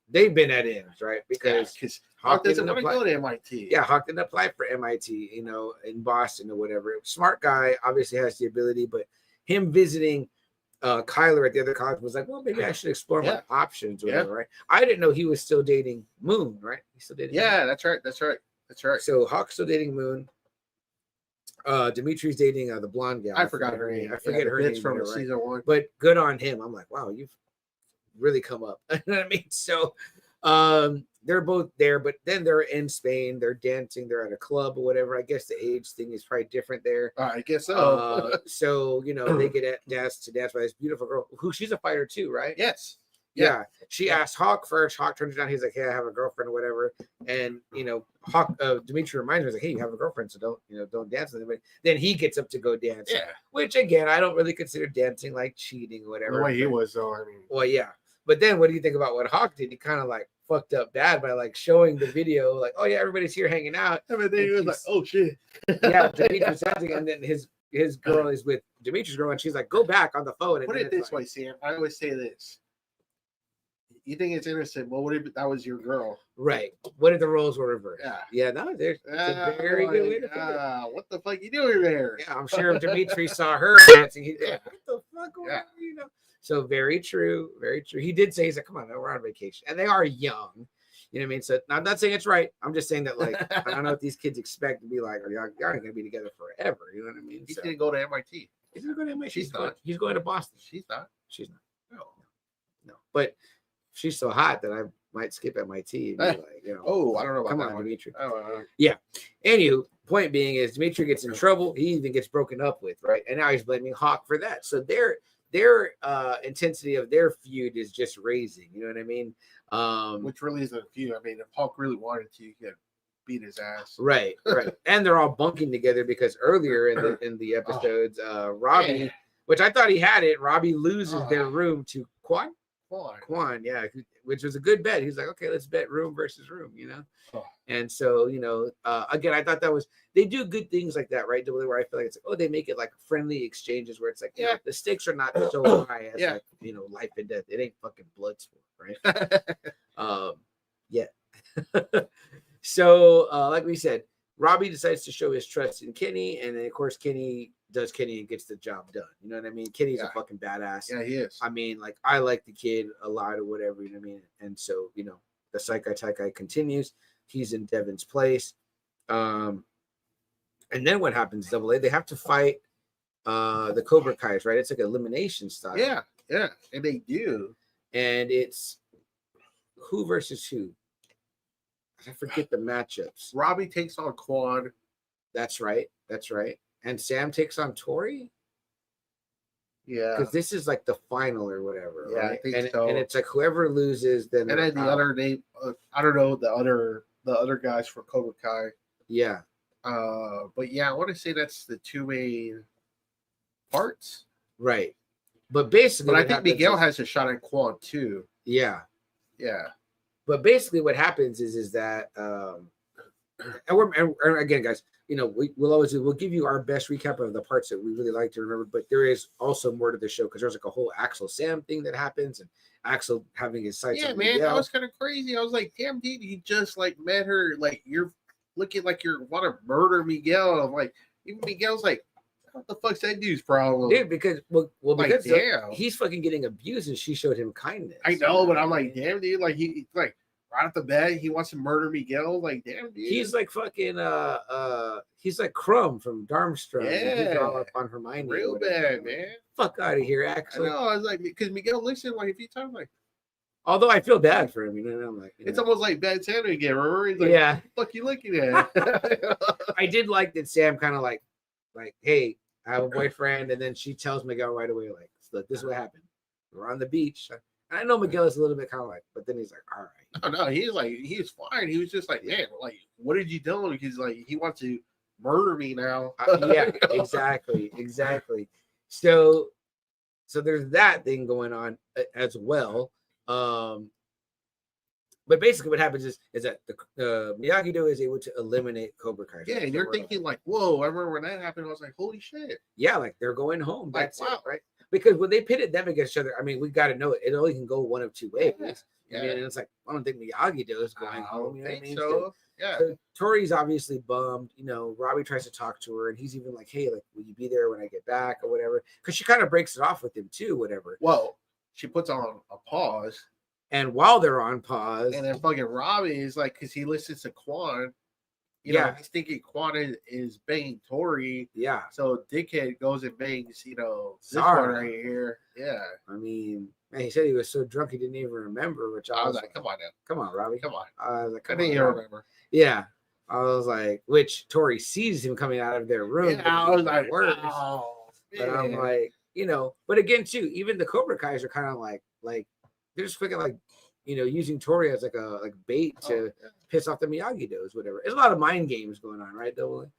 They've been at ends, right? Because Hawk doesn't want to go to MIT. Yeah, Hawk didn't apply for MIT, in Boston or whatever. Smart guy, obviously has the ability, but him visiting Kyler at the other college was like, well, maybe I should explore my options or whatever, right? I didn't know he was still dating Moon, right? He's still dating Moon. That's right. So Hawk's still dating Moon. Dimitri's dating the blonde gal. I forgot her name. I forget her name from season 1. But good on him. I'm like, wow, you've really come up. You know what I mean? So they're both there, but then they're in Spain. They're dancing. They're at a club or whatever. I guess the age thing is probably different there. I guess so. So they get dance by this beautiful girl who she's a fighter too, right? Yes. Yeah. She asked Hawk first. Hawk turns it down. He's like, hey, I have a girlfriend or whatever. And Hawk Dimitri reminds me, he's like, hey, you have a girlfriend, so don't dance with anybody. Then he gets up to go dance. Yeah. Which again, I don't really consider dancing like cheating or whatever. The way he was, though, I mean. Well, yeah. But then what do you think about what Hawk did? He kind of like fucked up bad by like showing the video, like, oh yeah, everybody's here hanging out. And then he was like, oh shit. Yeah, Dimitri's dancing, and then his girl is with Dimitri's girl, and she's like, go back on the phone. And put it this way, Sam. I always say this. You think it's innocent? Well, what if that was your girl? Right. What if the roles were reversed? Yeah. No, there's a very good way to put it. What the fuck you doing there? Yeah, I'm sure if Dimitri saw her dancing, he'd be like, what the fuck? So very true. Very true. He did say, he's like, come on, we're on vacation. And they are young. You know what I mean? So I'm not saying it's right. I'm just saying that, like, I don't know if these kids expect to be like, y'all aren't going to be together forever. You know what I mean? He's going to go to MIT. He's going to go to MIT. She's not. He's going to Boston. She's not. No. But she's so hot that I might skip MIT. And be like, oh, I don't know about come that on, one. Dimitri. Oh, yeah. Anywho, point being is Dimitri gets in trouble. He even gets broken up with, right? And now he's blaming Hawk for that. So their intensity of their feud is just raising. You know what I mean? Which really isn't a feud. I mean, if Hawk really wanted to, he could beat his ass. Right. And they're all bunking together because earlier in the episodes, Robbie, which I thought he had it, Robbie loses their room to Quan, yeah, which was a good bet. He's like, okay, let's bet room versus room, And so, again, I thought that was, they do good things like that, right? Where I feel like it's like, they make it like friendly exchanges where it's like, the stakes are not so high as like, life and death. It ain't fucking blood sport, right? Yeah. So, like we said, Robbie decides to show his trust in Kenny, and then of course Kenny does Kenny and gets the job done. You know what I mean? Kenny's a fucking badass. Yeah, he is. I mean, like, I like the kid a lot or whatever, you know what I mean? And so, the Psychi continues. He's in Devin's place. And then what happens, Double A? They have to fight the Cobra Kais, right? It's like elimination style. Yeah, and they do. And it's who versus who? I forget the matchups. Robbie takes on Quan. That's right. And Sam takes on Tori. Yeah, because this is like the final or whatever. Yeah, right? I think so. And it's like whoever loses, then and then the other name, I don't know the other guys for Cobra Kai. Yeah. But yeah, I want to say that's the two main parts. Right. But basically, I think Miguel has a shot at Quan too. Yeah. Yeah. But basically, what happens is that, and again, guys, we'll give you our best recap of the parts that we really like to remember. But there is also more to the show because there's like a whole Axel Sam thing that happens, and Axel having his sights. Yeah, on man, Miguel. that was kind of crazy. I was like, damn, dude, you just like met her, like you're looking like you want to murder Miguel. I'm like, even Miguel's like, what the fuck's that dude's problem, dude? Because because damn, he's fucking getting abused, and she showed him kindness. I know, but I'm like, damn, dude, like he like right off the bat, he wants to murder Miguel. Like, damn, dude, he's like fucking he's like Crumb from Darmstrang. Yeah, he's all up on Hermione. Real bad, man. Fuck out of here, Axel. I know. I was like, because Miguel looks at him like a few times, like. Although I feel bad for him, I'm like, it's almost like Bad Santa again. Remember? He's like, yeah. What the fuck you looking at? I did like that Sam kind of like, hey, I have a boyfriend, and then she tells Miguel right away, like, look, this is what happened. We're on the beach. And I know Miguel is a little bit kind of like, but then he's like, all right. No, he was fine. He was just like, man, like, what did you do? Because like he wants to murder me now. Yeah, exactly. So there's that thing going on as well. But basically what happens is that the Miyagi-Do is able to eliminate Cobra Kai. Yeah, and you're thinking like, whoa, I remember when that happened, I was like, holy shit. Yeah, like they're going home. Like, That's wow. it, right? Because when they pitted them against each other, I mean, we got to know it only can go one of two ways. Yeah. I mean, and it's like, I don't think Miyagi-Do is going home. You know what I mean? So, yeah. So Tori's obviously bummed. Robbie tries to talk to her, and he's even like, hey, like, will you be there when I get back or whatever? Because she kind of breaks it off with him too, whatever. Well, she puts on a pause. And while they're on pause, and then fucking Robbie is like, because he listens to Quan, you know, he's thinking Quan is banging Tori. Yeah. So Dickhead goes and bangs, this one right here. Yeah. I mean, man, he said he was so drunk he didn't even remember, which I was like, come on now. Come on, Robbie. Come on. I was like, I didn't even remember. Yeah. I was like, which Tori sees him coming out of their room. Yeah, I was like, worse. Oh, but I'm like, but again, too, even the Cobra Kais are kind of like they're just freaking like, using Tori as like bait to piss off the Miyagi-Dos, whatever. There's a lot of mind games going on, right, Double?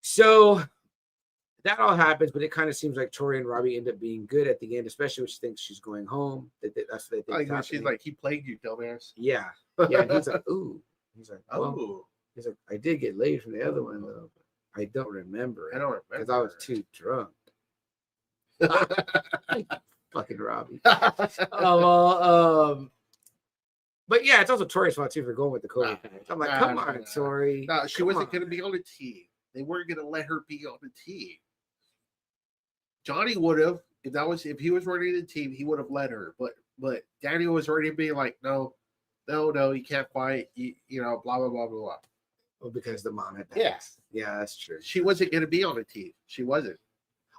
So that all happens, but it kind of seems like Tori and Robbie end up being good at the end, especially when she thinks she's going home. That's what they think. Like, she's like, he plagued you, dumbass. Yeah. Yeah. And he's like, ooh. He's like, well, oh. He's like, I did get laid from the other one, though. But I don't remember. I don't remember. Because I was too drunk. Fucking Robbie. But yeah, it's also Tori's fault too for going with the Cobra Kai. I'm like, come on, Tori. No, she wasn't going to be on the team. They weren't going to let her be on the team. Johnny would have, if he was running the team, he would have let her. But Daniel was already being like, no, you can't fight. Blah blah blah blah. Well, because the mom had passed. Yeah, that's true. She wasn't going to be on the team. She wasn't.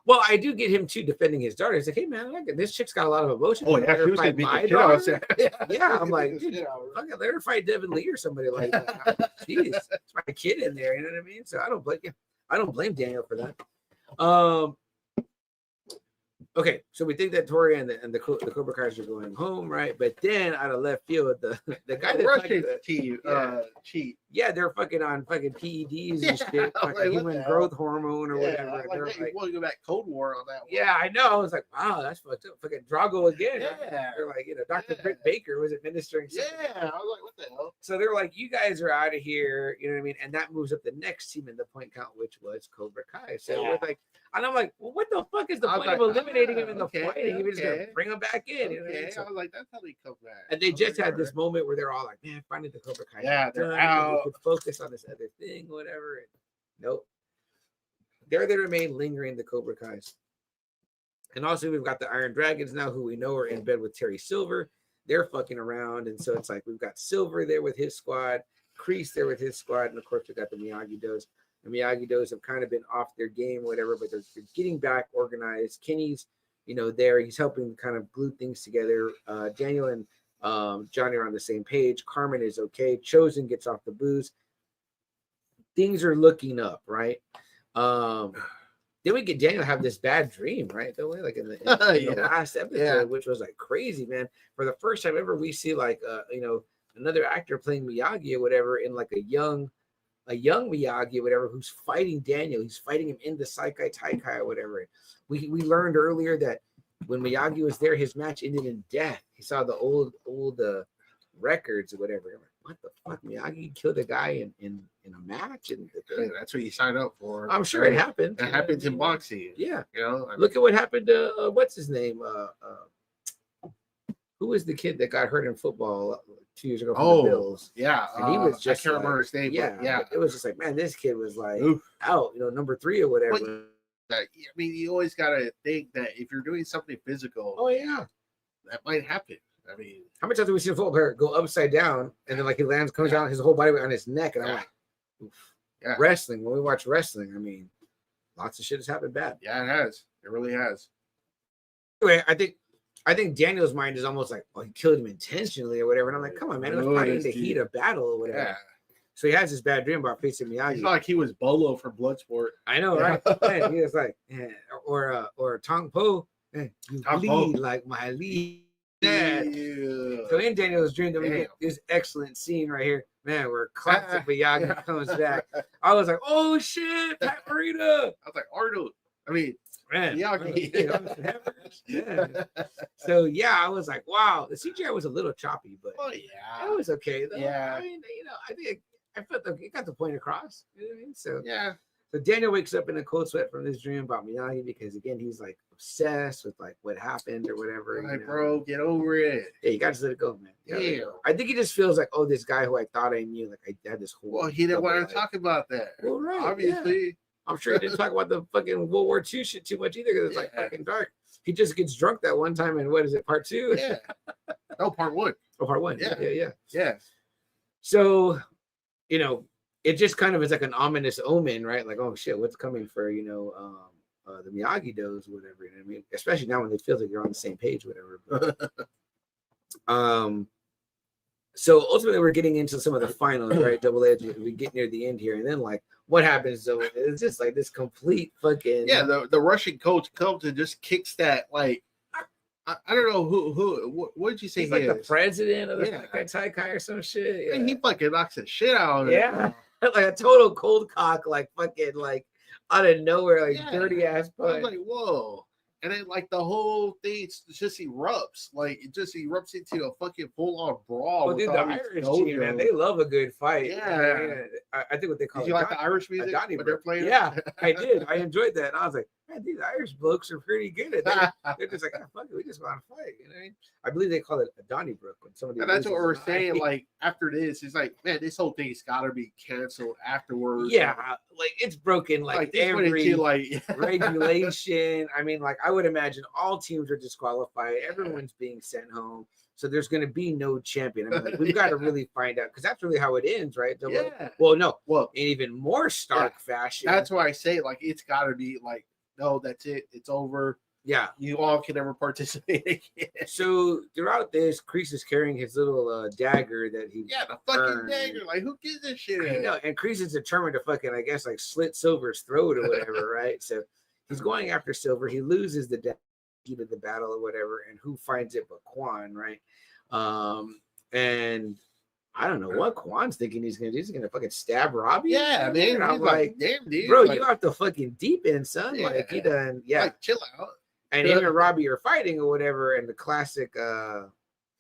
Well, I do get him too defending his daughter. He's like, hey man, this chick's got a lot of emotion. Oh yeah, she was gonna beat the shit out of her. Yeah, I'm like, dude, fucking let her fight Devin Lee or somebody like that. Jeez, it's my kid in there. You know what I mean? So I don't blame Daniel for that. okay, so we think that Tori and the Cobra Kai's are going home, right? But then out of left field, the guy that Russian fucking, cheat. yeah, they're fucking on fucking PEDs and shit, like, fucking human growth hormone or whatever. Like, They're hey, like, we'll go back Cold War on that one. yeah, I know. I was like, wow, that's fucked up. Fucking Drago again. Yeah. They're like, Dr. Britt Baker was administering something. Yeah, I was like, what the hell? So they're like, you guys are out of here. You know what I mean? And that moves up the next team in the point count, which was Cobra Kai. So we're like, and I'm like, well, what the fuck is the point of eliminating him in the fight? And he was just gonna bring him back in. You know what I mean? So, I was like, that's how they come back. and they just had this moment where they're all like, man, finally the Cobra Kai. Yeah, they're done. out. We could focus on this other thing, whatever. And nope. There they remain lingering, the Cobra Kais. And also we've got the Iron Dragons now, who we know are in bed with Terry Silver. They're fucking around. And so it's like we've got Silver there with his squad, Kreese there with his squad, and of course we got the Miyagi-Dos. The Miyagi-Dos have kind of been off their game, whatever, but they're getting back organized. Kenny's, there. He's helping kind of glue things together. Daniel and Johnny are on the same page. Carmen is okay. Chosen gets off the booze. Things are looking up, right? Then we get Daniel have this bad dream, right? The way, like in the last episode, which was like crazy, man. For the first time ever, we see like another actor playing Miyagi or whatever in like a young Miyagi or whatever who's fighting Daniel. He's fighting him in the Saikai Taikai or whatever. We learned earlier that when Miyagi was there, his match ended in death. He saw the old records or whatever. I'm like, what the fuck? Miyagi killed a guy in a match, and that's what you signed up for. I'm sure it happened. It happens in boxing. Yeah, I look at what happened to what's his name? Who was the kid that got hurt in football 2 years ago from the Bills? Yeah, and he was just I can't remember his name. Yeah, it was just like, man, this kid was like out, number 3 or whatever. I mean, you always gotta think that if you're doing something physical, that might happen. I mean, how many times have we seen a football player go upside down and then like he lands, comes down, his whole body weight on his neck, and I'm like, oof. Yeah. Wrestling. When we watch wrestling, I mean, lots of shit has happened bad. Yeah, it has. It really has. Anyway, I think Daniel's mind is almost like, he killed him intentionally or whatever. And I'm like, come on, man, it was probably in the heat of battle or whatever. Yeah. So he has this bad dream about facing Miyagi. It's not like he was Bolo from Bloodsport. I know, right? Man, he was like, or Tong Po, you bleed like my lead. Yeah. So in Daniel's dream, then we get this excellent scene right here, man, where classic Miyagi comes back. I was like, oh shit, Pat Morita. I was like, Arnold. I mean, man, Miyagi. Yeah. So yeah, I was like, wow, the CGI was a little choppy, but it was okay though. Yeah. I mean, I think I felt it got the point across. You know what I mean? So yeah. So Daniel wakes up in a cold sweat from this dream about Miyagi because again he's like obsessed with like what happened or whatever. Like, bro, get over it. Yeah, you got to let it go, man. Yeah. I think he just feels like, oh, this guy who I thought I knew, like I had this whole. Well, he didn't want to talk about that. Well, right. Obviously. Yeah. I'm sure he didn't talk about the fucking World War II shit too much either because it's like fucking dark. He just gets drunk that one time in what is it, part 2? Yeah. Oh, part 1. Oh, part 1. Yeah. So, it just kind of is like an ominous omen, right? Like, oh shit, what's coming for the Miyagi-Dos, whatever. You know what I mean? Especially now when it feels like you're on the same page, whatever. But, so ultimately, we're getting into some of the finals, right? Double Edge. We get near the end here, and then like, what happens? So it's just like this complete fucking the Russian coach comes and just kicks that like. I don't know what did you say? He's like the president of the Taikai or some shit. Yeah. And he fucking knocks the shit out of it. Yeah. Like a total cold cock, like fucking like out of nowhere, like dirty ass punch. I was like, whoa. And then like the whole thing just erupts. Like it just erupts into a fucking full-on brawl. Well, dude, the Irish team, man, they love a good fight. Yeah. I think what they call it. Did you like the Irish music when they're playing? Yeah, I did. I enjoyed that. And I was like, man, these Irish blokes are pretty good at that. They're just like, fuck it, we just want to fight. You know what I mean? I believe they call it a Donnybrook when somebody. And that's what we're saying. Like after this, it's like, man, this whole thing's got to be canceled afterwards. Yeah, like it's broken. Like every regulation. I mean, like I would imagine all teams are disqualified. Everyone's being sent home. So there's going to be no champion. I mean, like, we've got to really find out because that's really how it ends, right? Well, no. Well, in even more stark fashion. That's why I say like it's got to be like, no, that's it. It's over. Yeah, you all can never participate again. So throughout this, Kreese is carrying his little dagger that he the fucking dagger. Like who gives a shit? I know, and Kreese is determined to fucking, I guess, like slit Silver's throat or whatever, right? So he's going after Silver. He loses the dagger. heat of the battle or whatever, and who finds it but Quan, right? And I don't know what Quan's thinking he's gonna do. He's gonna fucking stab Robbie. Yeah, man. And I'm He's like, damn, dude. bro, like, you off the fucking deep end, son. Yeah. Like, he done, like, chill out. And him and Robbie are fighting or whatever, and the classic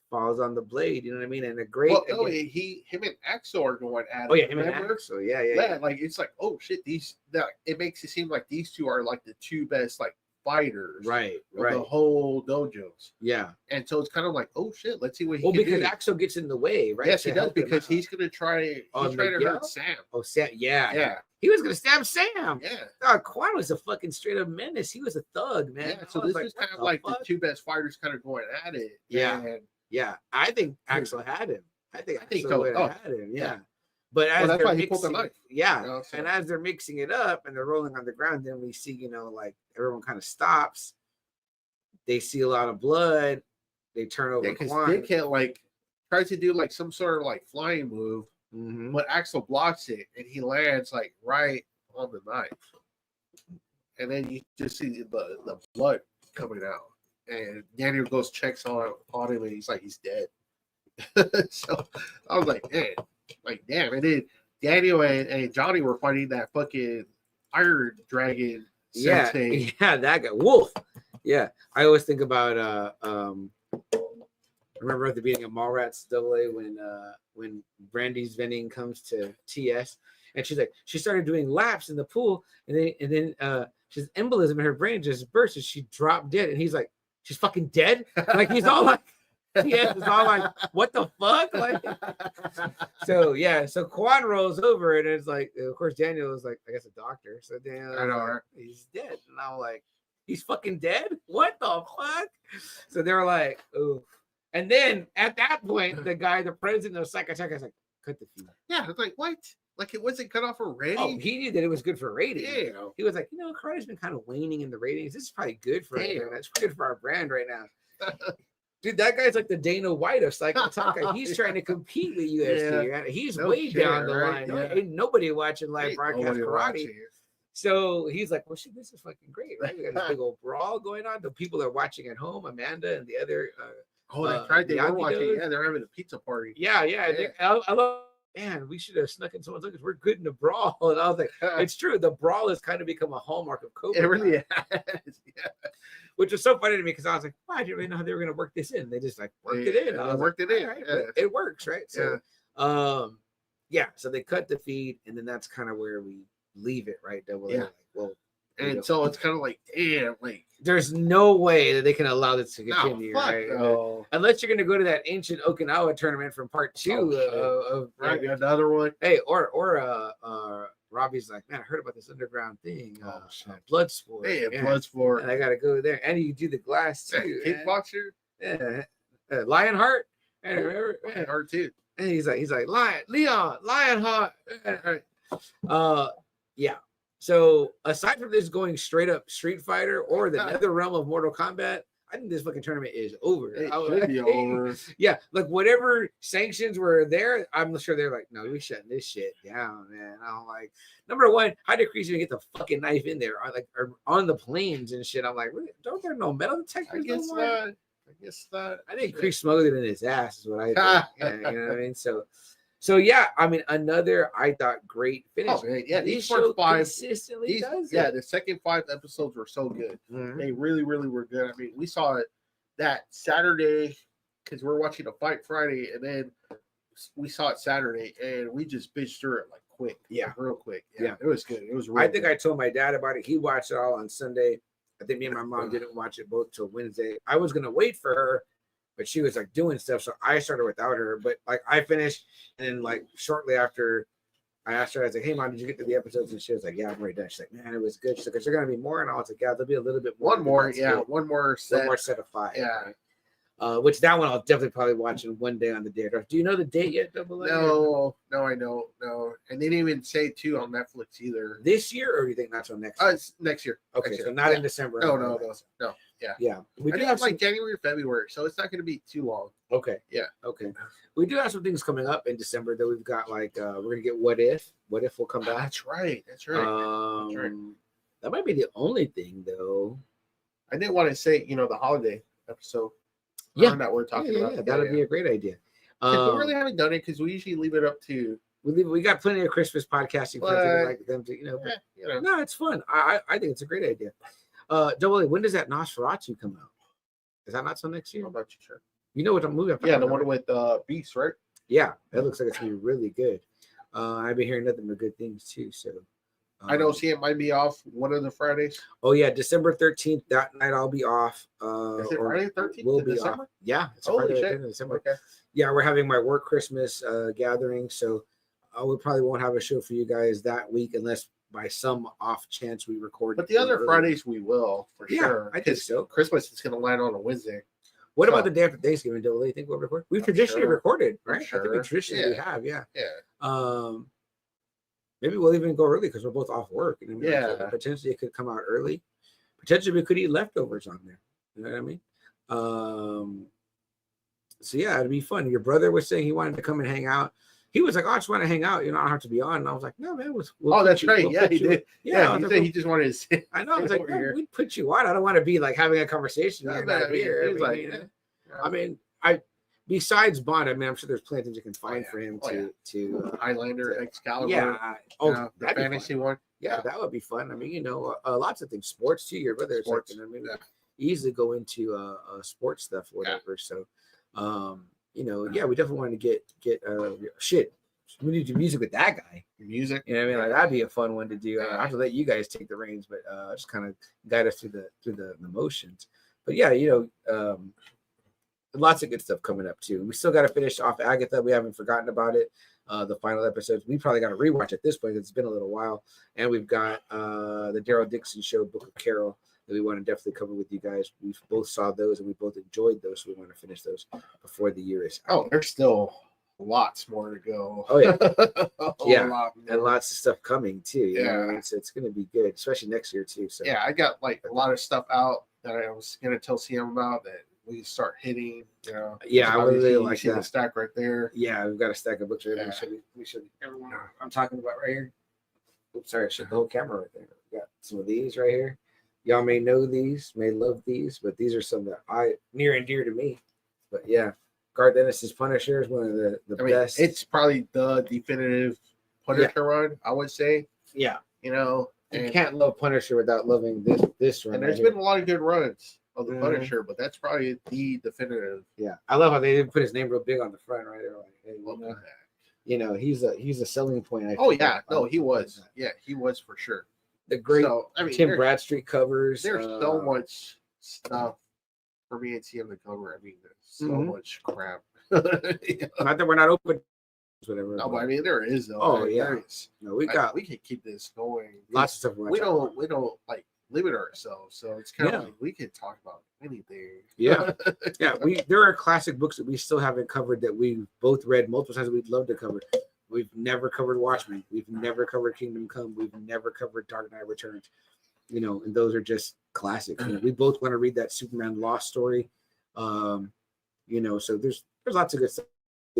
falls on the blade. You know what I mean? And a great. Well, no, him and Axel are going at it. Oh yeah, him remember? and Axel. Yeah. Like it's like, oh shit, it makes it seem like these two are like the two best like fighters, right. The whole dojos. Yeah. And so it's kind of like, oh shit, let's see what he can because do. Axel gets in the way, right? Yes, he does, because he's gonna try. He's trying to hurt Sam. Oh, Sam. Yeah. Yeah. He was gonna stab Sam. Yeah. Quan was a fucking straight up menace. He was a thug, man. Yeah. So this is kind of like the two best fighters kind of going at it. Yeah. And yeah. I think Axel had him. I think Axel so. would have had him. Yeah. But as that's they're why he pulled the mixing, knife. yeah, You know, so. And as they're mixing it up and they're rolling on the ground, then we see, like everyone kind of stops. They see a lot of blood. They turn over. Because Dick can't tries to do like some sort of like flying move, but Axel blocks it and he lands like right on the knife. And then you just see the blood coming out. And Daniel goes checks on him and he's like, he's dead. So I was like, man, like damn. And then Daniel and Johnny were fighting that fucking Iron Dragon sensei. Yeah, that guy. Wolf. Yeah. I always think about remember at the beginning of Mallrats AA when Brandy's vending comes to TS and she's like, she started doing laps in the pool and then she's embolism in her brain just burst and she dropped dead and he's like, she's fucking dead? Like he's all like TS is all like, what the fuck? Like so Quan rolls over and it's like, of course Daniel is like, I guess a doctor. So Daniel, I know, he's dead. And I'm like, he's fucking dead? What the fuck? So they were like, ooh. And then at that point, the president of Psychotech is like, cut the feed. Yeah, it's like, what? Like it wasn't cut off already? Oh, he knew that it was good for ratings. Yeah. You know? He was like, karate's been kind of waning in the ratings. This is probably good for it. That's good for our brand right now. Dude, that guy's like the Dana White of Psychotech. He's trying to compete with UFC. Yeah. He's way down the line. Yeah. Ain't nobody watching live broadcast karate. So he's like, well, shit, this is fucking great, right? We got this big old brawl going on. The people are watching at home, Amanda and the other. That's right. They were watching. Yeah, they're having a pizza party. Yeah. I love, man, we should have snuck in someone's because we're good in the brawl. And I was like, it's true. The brawl has kind of become a hallmark of Cobra. It really has. Yeah. Which was so funny to me because I was like, well, I didn't really know how they were going to work this in. They just like worked it in. I worked it in. Right, it works, right? So, so they cut the feed, and then that's kind of where we leave it, right? And so it's kind of like, damn, like there's no way that they can allow this to continue, right? No. Unless you're going to go to that ancient Okinawa tournament from part 2 of right, another one. Hey, or Robbie's like, man, I heard about this underground thing, blood sport. Hey, blood sport. And I got to go there, and you do the glass too. Kickboxer. Yeah, Lionheart. And remember, Lionheart too. And he's like Lionheart. Yeah. So aside from this going straight up Street Fighter or the nether realm of Mortal Kombat, I think this fucking tournament is over. It should be over. Yeah, like whatever sanctions were there, I'm sure they're like, no, we're shutting this shit down, man. I'm like, number one, how did Chris even get the fucking knife in there, or on the planes and shit? I'm like, don't there no metal detectors? I guess not. I think Chris smuggled it in his ass, is what I think. Yeah, you know what I mean? So yeah, I mean, another I thought great finish. Oh, yeah, these first 5 consistently does it. Yeah, the second 5 episodes were so good. Mm-hmm. They really, really were good. I mean, we saw it that Saturday because we're watching a fight Friday, and then we saw it Saturday, and we just bitched through it like quick. Yeah, like, real quick. Yeah, it was good. It was. Real I think I told my dad about it. He watched it all on Sunday. I think me and my mom didn't watch it both till Wednesday. I was gonna wait for her, but she was like doing stuff, so I started without her. But like I finished, and then like shortly after, I asked her, I was like, "Hey, mom, did you get to the episodes?" And she was like, "Yeah, I'm already done." She's like, "Man, it was good." She's like, "Is there gonna be more?" And I was like, "Yeah, there'll be a little bit more." One more set of 5. Yeah. Right? Which that one I'll definitely probably watch in one day on the day. Do you know the date yet, Double A? No, I don't know. And they didn't even say 2 on Netflix either. This year, or do you think not till next year? It's next year. Okay, next year. So not in December. No. Yeah. We do have like January or February, so it's not going to be too long. Okay. Yeah. Okay. We do have some things coming up in December that we've got. Like we're gonna get What If will come back. That's right. That might be the only thing though. I did want to say, the holiday episode. Yeah, That we're talking about. Yeah, that'd be a great idea. We really haven't done it because we usually leave it up to. We got plenty of Christmas podcasting friends that would like them to, No, it's fun. I think it's a great idea. Double A, when does that Nosferatu come out? Is that not till next year? I'm not too sure. You know what movie I'm talking Yeah, about? the one with Beast, right? Yeah, that looks like it's gonna be really good. I've been hearing nothing but good things too. So I know it might be off one of the Fridays. Oh yeah, December 13th. That night I'll be off. Is it Friday 13th? We'll be December? off. Yeah, it's Holy Friday shit. 13th of December. Okay. Yeah, we're having my work Christmas gathering, so we probably won't have a show for you guys that week unless by some off chance we record. But the other early. Fridays we will for sure. I think so. Christmas is going to land on a Wednesday. What about the day after Thanksgiving? Do you think we'll record? We've traditionally recorded, right? Sure. I think we traditionally have, yeah. Yeah. Maybe we'll even go early because we're both off work. Yeah. So potentially it could come out early. Potentially we could eat leftovers on there. You know what I mean? So yeah, it'd be fun. Your brother was saying he wanted to come and hang out. He was like, "Oh, I just want to hang out. I don't have to be on." And I was like, "No, man. That's right. Yeah, he did. Yeah, he said he just wanted to sit. I know. I was like, here. we'd put you on. I don't want to be like having a conversation. Besides Bond, I'm sure there's plenty of things you can find for him to Highlander, Excalibur. Yeah. The fantasy one. Yeah, that would be fun. Lots of things. Sports too. Your brother is easily go into sports stuff or whatever. So, we definitely want to get shit. We need to do music with that guy. Music. You know what I mean? Like that'd be a fun one to do. I have to let you guys take the reins, but just kind of guide us through the motions. But yeah, lots of good stuff coming up too. We still got to finish off Agatha. We haven't forgotten about it. The final episodes. We probably got to rewatch at this point. It's been a little while, and we've got the Daryl Dixon show, Book of Carol, that we want to definitely cover with you guys. We both saw those and we both enjoyed those, so we want to finish those before the year is out. Oh, there's still lots more to go. Oh yeah, Lot and lots of stuff coming too. You know what I mean? So it's going to be good, especially next year too. So yeah, I got like a lot of stuff out that I was going to tell CM about that we start hitting. Yeah, I really like that. The stack right there. Yeah, we've got a stack of books right there. We should everyone I'm talking about right here. Oops, sorry, I shut the whole camera right there. We got some of these right here. Y'all may know these, may love these, but these are some that I near and dear to me. But yeah, Garth Ennis's Punisher is one of the best. It's probably the definitive Punisher run, I would say. Yeah, you can't love Punisher without loving this run. And there's been a lot of good runs of the Punisher, but that's probably the definitive. Yeah, I love how they didn't put his name real big on the front right there. Like, hey, he's a selling point. He was. Yeah, he was for sure. The great Tim Bradstreet covers. There's so much stuff for me and CM to cover. I mean, there's so much crap. Not that we're not open. Whatever. No, but I mean, there is though. Oh yeah. No, we can keep this going. Lots of stuff. We don't like limit ourselves, so it's kind of like we can talk about anything. Yeah, yeah. There are classic books that we still haven't covered that we've both read multiple times. We'd love to cover. We've never covered Watchmen. We've never covered Kingdom Come. We've never covered Dark Knight Returns. And those are just classics. We both want to read that Superman Lost story. So there's lots of good stuff.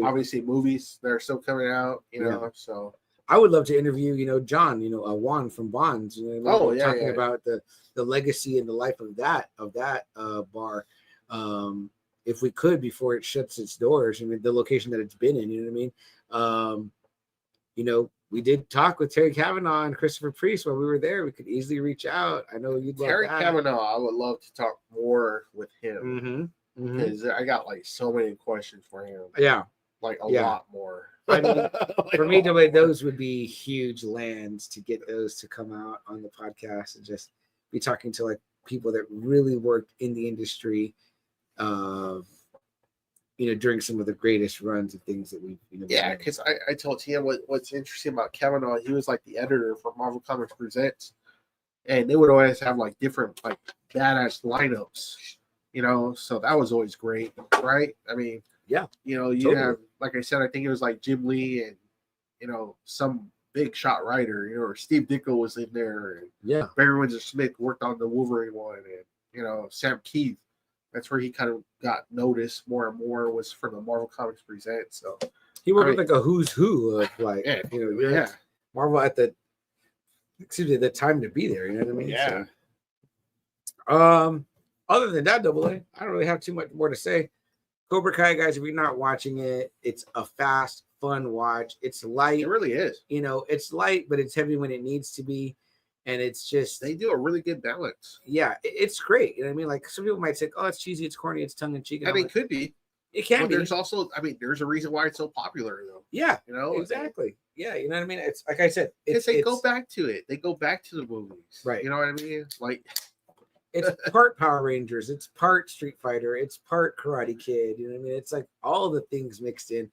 Obviously, movies that are still coming out. So I would love to interview, John, Juan from Bonds. Talking about the legacy and the life of that bar. If we could before it shuts its doors. I mean, the location that it's been in. You know what I mean? We did talk with Terry Kavanaugh and Christopher Priest while we were there. We could easily reach out. I know you'd love Terry that. Kavanaugh. I would love to talk more with him because I got like so many questions for him. Yeah, like a lot more. I mean, for me, those would be huge lands to get those to come out on the podcast and just be talking to like people that really worked in the industry. During some of the greatest runs of things that we've because I told him what's interesting about Kavanaugh, he was like the editor for Marvel Comics Presents, and they would always have like different like badass lineups, so that was always great, right? I mean, you totally. Have, like I said, I think it was like Jim Lee and some big shot writer, or Steve Ditko was in there, and Barry Windsor Smith worked on the Wolverine one, and Sam Keith. That's where he kind of got noticed more and more was for the Marvel Comics Presents. So he worked with like a who's who of like Marvel at the time to be there. You know what I mean? Yeah. So, other than that, Double A, I don't really have too much more to say. Cobra Kai, guys, if you're not watching it, it's a fast, fun watch. It's light. It really is. It's light, but it's heavy when it needs to be. And it's just they do a really good balance. Yeah, it's great. You know what I mean? Like some people might say, "Oh, it's cheesy, it's corny, it's tongue in cheek." I mean, it could be. It can be. There's also, there's a reason why it's so popular, though. Yeah, you exactly. Yeah, you know what I mean? It's like I said, they go back to it. They go back to the movies, right? You know what I mean? Like, it's part Power Rangers, it's part Street Fighter, it's part Karate Kid. You know what I mean? It's like all the things mixed in.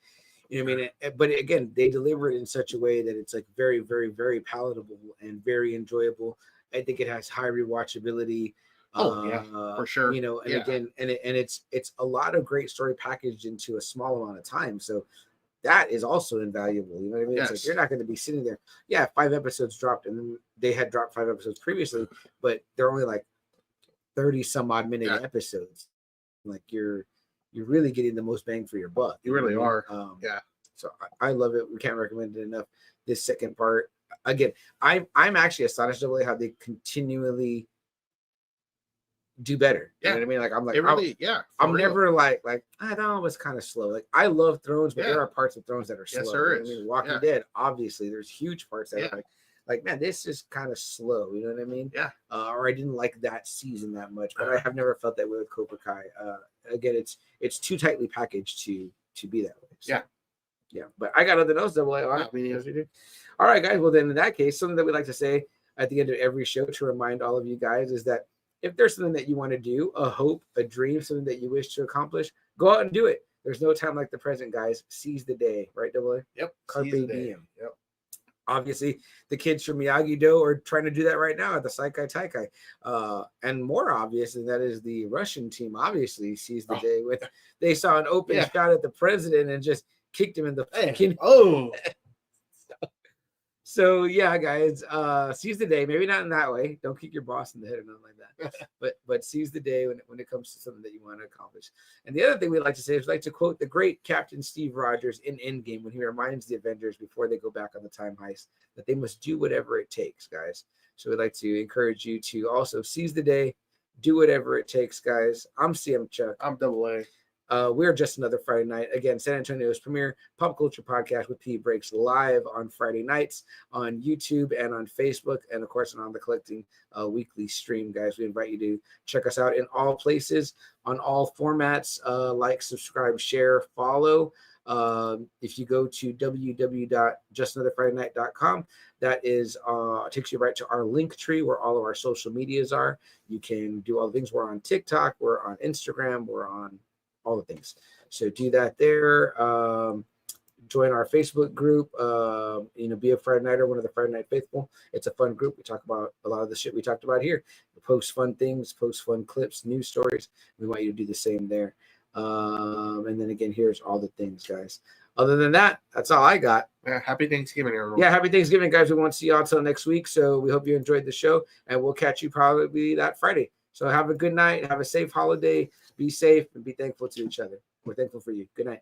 You know what I mean? But again, they deliver it in such a way that it's like very, very, very palatable and very enjoyable. I think it has high rewatchability. For sure. Again, it's a lot of great story packaged into a small amount of time. So that is also invaluable. You know what I mean? Yes. It's like you're not going to be sitting there. Yeah, 5 episodes dropped, and then they had dropped 5 episodes previously, but they're only like 30 some odd minute episodes. Like you're really getting the most bang for your buck. You really are. So I love it. We can't recommend it enough. This second part, again, I'm actually astonished at how they continually do better. You know what I mean? Like I'm like, I'm never like I thought it was kind of slow. Like I love Thrones, but there are parts of Thrones that are slow. Yes, there is. I mean, Walking Dead, obviously, there's huge parts that are like, man, this is kind of slow. You know what I mean? Yeah. Or I didn't like that season that much, but I have never felt that way with Cobra Kai. Again, it's too tightly packaged to be that way. So, yeah. But I got nothing else. Double A. All right, guys. Well, then in that case, something that we like to say at the end of every show to remind all of you guys is that if there's something that you want to do, a hope, a dream, something that you wish to accomplish, go out and do it. There's no time like the present, guys. Seize the day, right, Double A? Yep. Carpe diem. Yep. Obviously, the kids from Miyagi-Do are trying to do that right now at the Saikai Taikai. And more obvious, and that is the Russian team obviously seized the day with they saw an open shot at the president and just kicked him in the fucking So yeah, guys, seize the day. Maybe not in that way. Don't kick your boss in the head or nothing like that. But seize the day when it comes to something that you want to accomplish. And the other thing we like to say is we like to quote the great Captain Steve Rogers in Endgame when he reminds the Avengers before they go back on the time heist that they must do whatever it takes, guys. So we'd like to encourage you to also seize the day, do whatever it takes, guys. I'm CM Chuck. I'm Double A. We're just another Friday night. Again, San Antonio's premier pop culture podcast with P Breaks live on Friday nights on YouTube and on Facebook, and of course on the Collecting weekly stream, guys. We invite you to check us out in all places, on all formats. Like, subscribe, share, follow. If you go to www.justanotherfridaynight.com, that is takes you right to our link tree where all of our social medias are. You can do all the things. We're on TikTok, we're on Instagram, we're on all the things. So do that there. Join our Facebook group. Be a Friday Nighter, one of the Friday Night Faithful. It's a fun group. We talk about a lot of the shit we talked about here. We post fun things, post fun clips, news stories. We want you to do the same there. And then again, here's all the things, guys. Other than that, that's all I got. Happy Thanksgiving, everyone. Yeah, happy Thanksgiving, guys. We won't see you all until next week. So we hope you enjoyed the show, and we'll catch you probably that Friday. So have a good night. Have a safe holiday. Be safe and be thankful to each other. We're thankful for you. Good night.